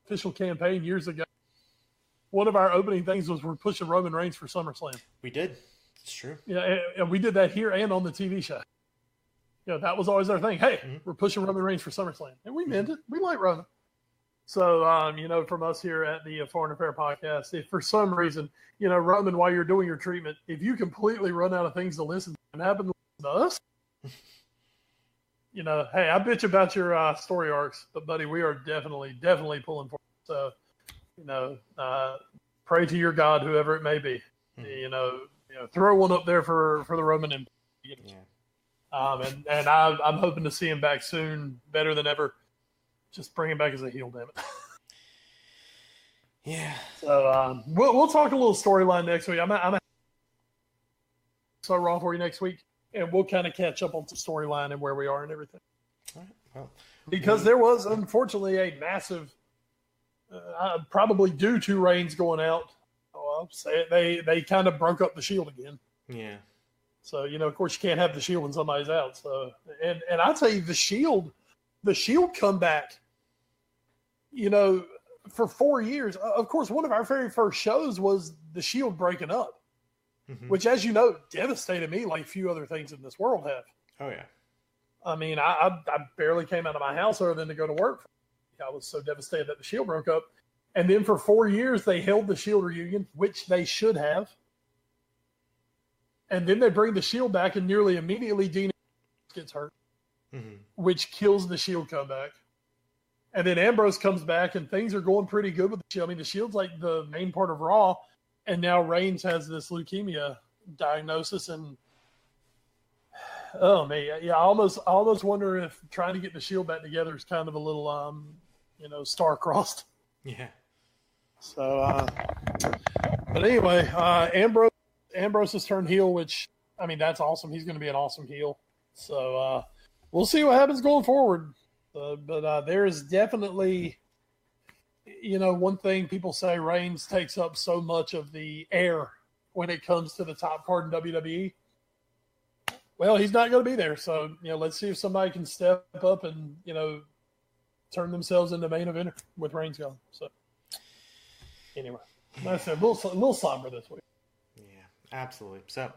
official campaign years ago, one of our opening things was we're pushing Roman Reigns for SummerSlam. We did. It's true. Yeah, and we did that here and on the TV show. You know, that was always our thing. Hey, we're pushing Roman Reigns for SummerSlam. And we meant it. We like Roman. So, you know, from us here at the Foreign Affair Podcast, if for some reason, you know, Roman, while you're doing your treatment, if you completely run out of things to listen to and happen to listen to us, you know, hey, I bitch about your story arcs, but buddy, we are definitely pulling for you. So, you know, pray to your God, whoever it may be. You know, throw one up there for the Roman Empire. And I'm hoping to see him back soon, better than ever. Just bring him back as a heel, damn it. Yeah. So we'll talk a little storyline next week. I'm so raw for you next week, and we'll kind of catch up on some storyline and where we are and everything. All right. Well, because there was unfortunately a massive, probably due to Reigns going out. Well, say it, they kind of broke up the Shield again. Yeah. So of course, you can't have the Shield when somebody's out. So and I tell you, the Shield comeback. For 4 years, of course, one of our very first shows was the Shield breaking up, which, as you know, devastated me like few other things in this world have. Oh, yeah. I mean, I barely came out of my house other than to go to work. I was so devastated that the Shield broke up. And then for 4 years, they held the Shield reunion, which they should have. And then they bring the Shield back, and nearly immediately Dean gets hurt, which kills the Shield comeback. And then Ambrose comes back, and things are going pretty good with the Shield. I mean, the Shield's like the main part of Raw, and now Reigns has this leukemia diagnosis, and oh man, yeah, I almost wonder if trying to get the Shield back together is kind of a little, star-crossed. Yeah. So, but anyway, Ambrose has turned heel, which, I mean, that's awesome. He's going to be an awesome heel. So, we'll see what happens going forward. But there is definitely, one thing people say, Reigns takes up so much of the air when it comes to the top card in WWE. Well, he's not going to be there. So, let's see if somebody can step up and, turn themselves into main eventer with Reigns gone. So, anyway, like I said, a little somber this week. Yeah, absolutely. So,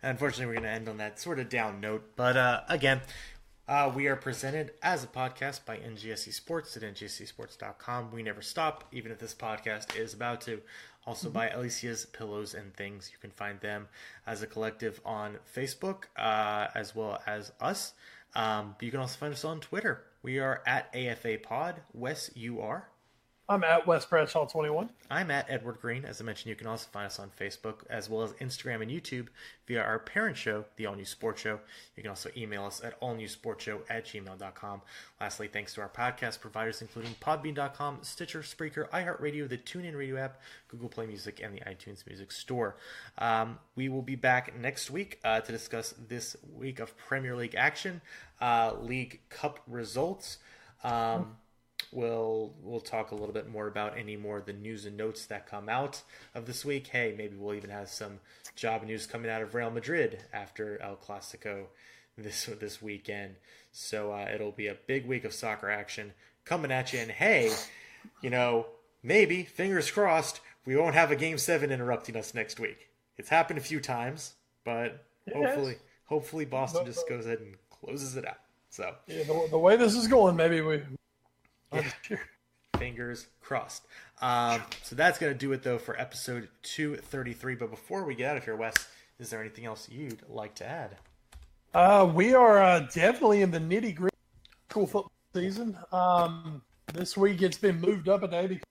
unfortunately, we're going to end on that sort of down note. But, again, we are presented as a podcast by NGSC Sports at ngscsports.com. We never stop, even if this podcast is about to. Also by Alicia's Pillows and Things. You can find them as a collective on Facebook, as well as us. But you can also find us on Twitter. We are at AFA Pod. Wes, you are? I'm at Wes Bradshaw 21. I'm at Edward Green. As I mentioned, you can also find us on Facebook as well as Instagram and YouTube via our parent show, The All New Sports Show. You can also email us at allnewsportshow@gmail.com. Lastly, thanks to our podcast providers, including Podbean.com, Stitcher, Spreaker, iHeartRadio, the TuneIn Radio app, Google Play Music, and the iTunes Music Store. We will be back next week to discuss this week of Premier League action, League Cup results. We'll talk a little bit more about any more of the news and notes that come out of this week. Hey, maybe we'll even have some job news coming out of Real Madrid after El Clasico this weekend. So it'll be a big week of soccer action coming at you. And hey, maybe, fingers crossed, we won't have a Game 7 interrupting us next week. It's happened a few times, but hopefully Boston just goes ahead and closes it out. So yeah, the way this is going, maybe we... Yeah. Fingers crossed. So that's going to do it, though, for episode 233. But before we get out of here, Wes, is there anything else you'd like to add? We are definitely in the nitty-gritty school football season. This week it's been moved up a day because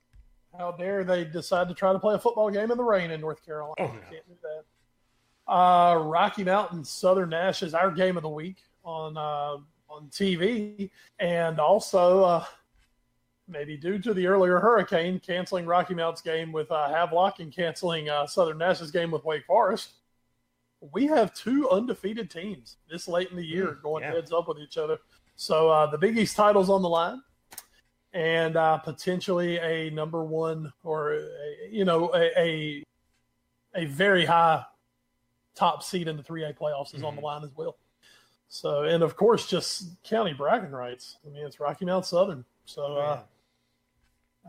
how dare they decide to try to play a football game in the rain in North Carolina. Oh, no. Can't do that. Rocky Mountain Southern Nash is our game of the week on TV. And also... maybe due to the earlier hurricane, canceling Rocky Mountain's game with Havelock and canceling Southern Nash's game with Wake Forest, we have two undefeated teams this late in the year going heads up with each other. So the Big East title's on the line, and potentially a number one or a very high top seed in the 3A playoffs is on the line as well. So, and of course, just county bragging rights. I mean, it's Rocky Mountain Southern. So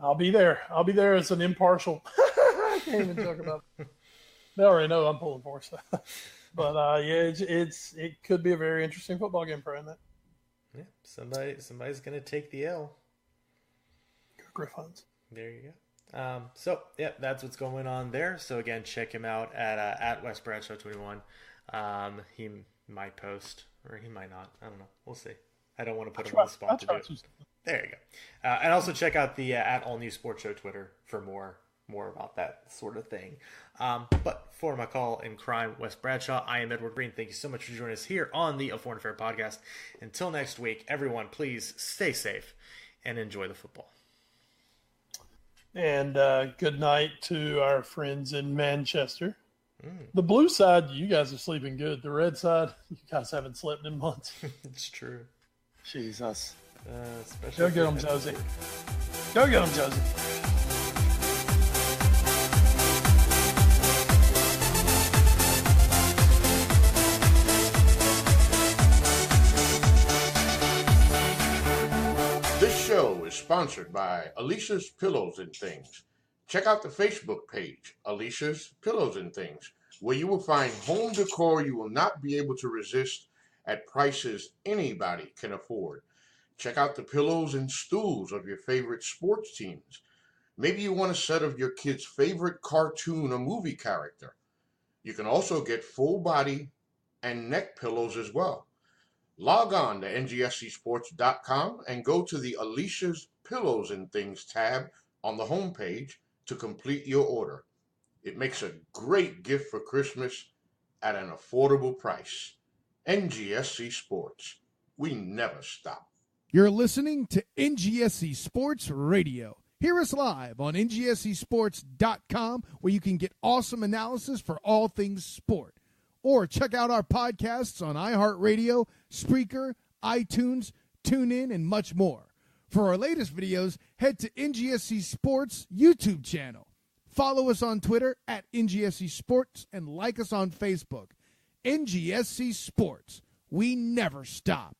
I'll be there. I'll be there as an impartial. I can't even talk about it. They already know I'm pulling for stuff. But it could be a very interesting football game for that. Yeah, somebody's gonna take the L. Go Griffons. There you go. So that's what's going on there. So again, check him out at Wes Bradshaw 21. He might post or he might not. I don't know. We'll see. I don't want to put him on the spot to do it. There you go. And also check out the at All New Sports Show Twitter for more about that sort of thing. But for my call in crime, Wes Bradshaw, I am Edward Green. Thank you so much for joining us here on the A Foreign Affair podcast. Until next week, everyone, please stay safe and enjoy the football. And good night to our friends in Manchester. The blue side, you guys are sleeping good. The red side, you guys haven't slept in months. It's true. Jesus. Especially Go get them, Josie. Go get them, Josie. This show is sponsored by Alicia's Pillows and Things. Check out the Facebook page, Alicia's Pillows and Things, where you will find home decor you will not be able to resist at prices anybody can afford. Check out the pillows and stools of your favorite sports teams. Maybe you want a set of your kid's favorite cartoon or movie character. You can also get full body and neck pillows as well. Log on to NGSCsports.com and go to the Alicia's Pillows and Things tab on the homepage to complete your order. It makes a great gift for Christmas at an affordable price. NGSC Sports. We never stop. You're listening to NGSC Sports Radio. Hear us live on NGSCsports.com, where you can get awesome analysis for all things sport. Or check out our podcasts on iHeartRadio, Spreaker, iTunes, TuneIn, and much more. For our latest videos, head to NGSC Sports YouTube channel. Follow us on Twitter at NGSC Sports and like us on Facebook. NGSC Sports. We never stop.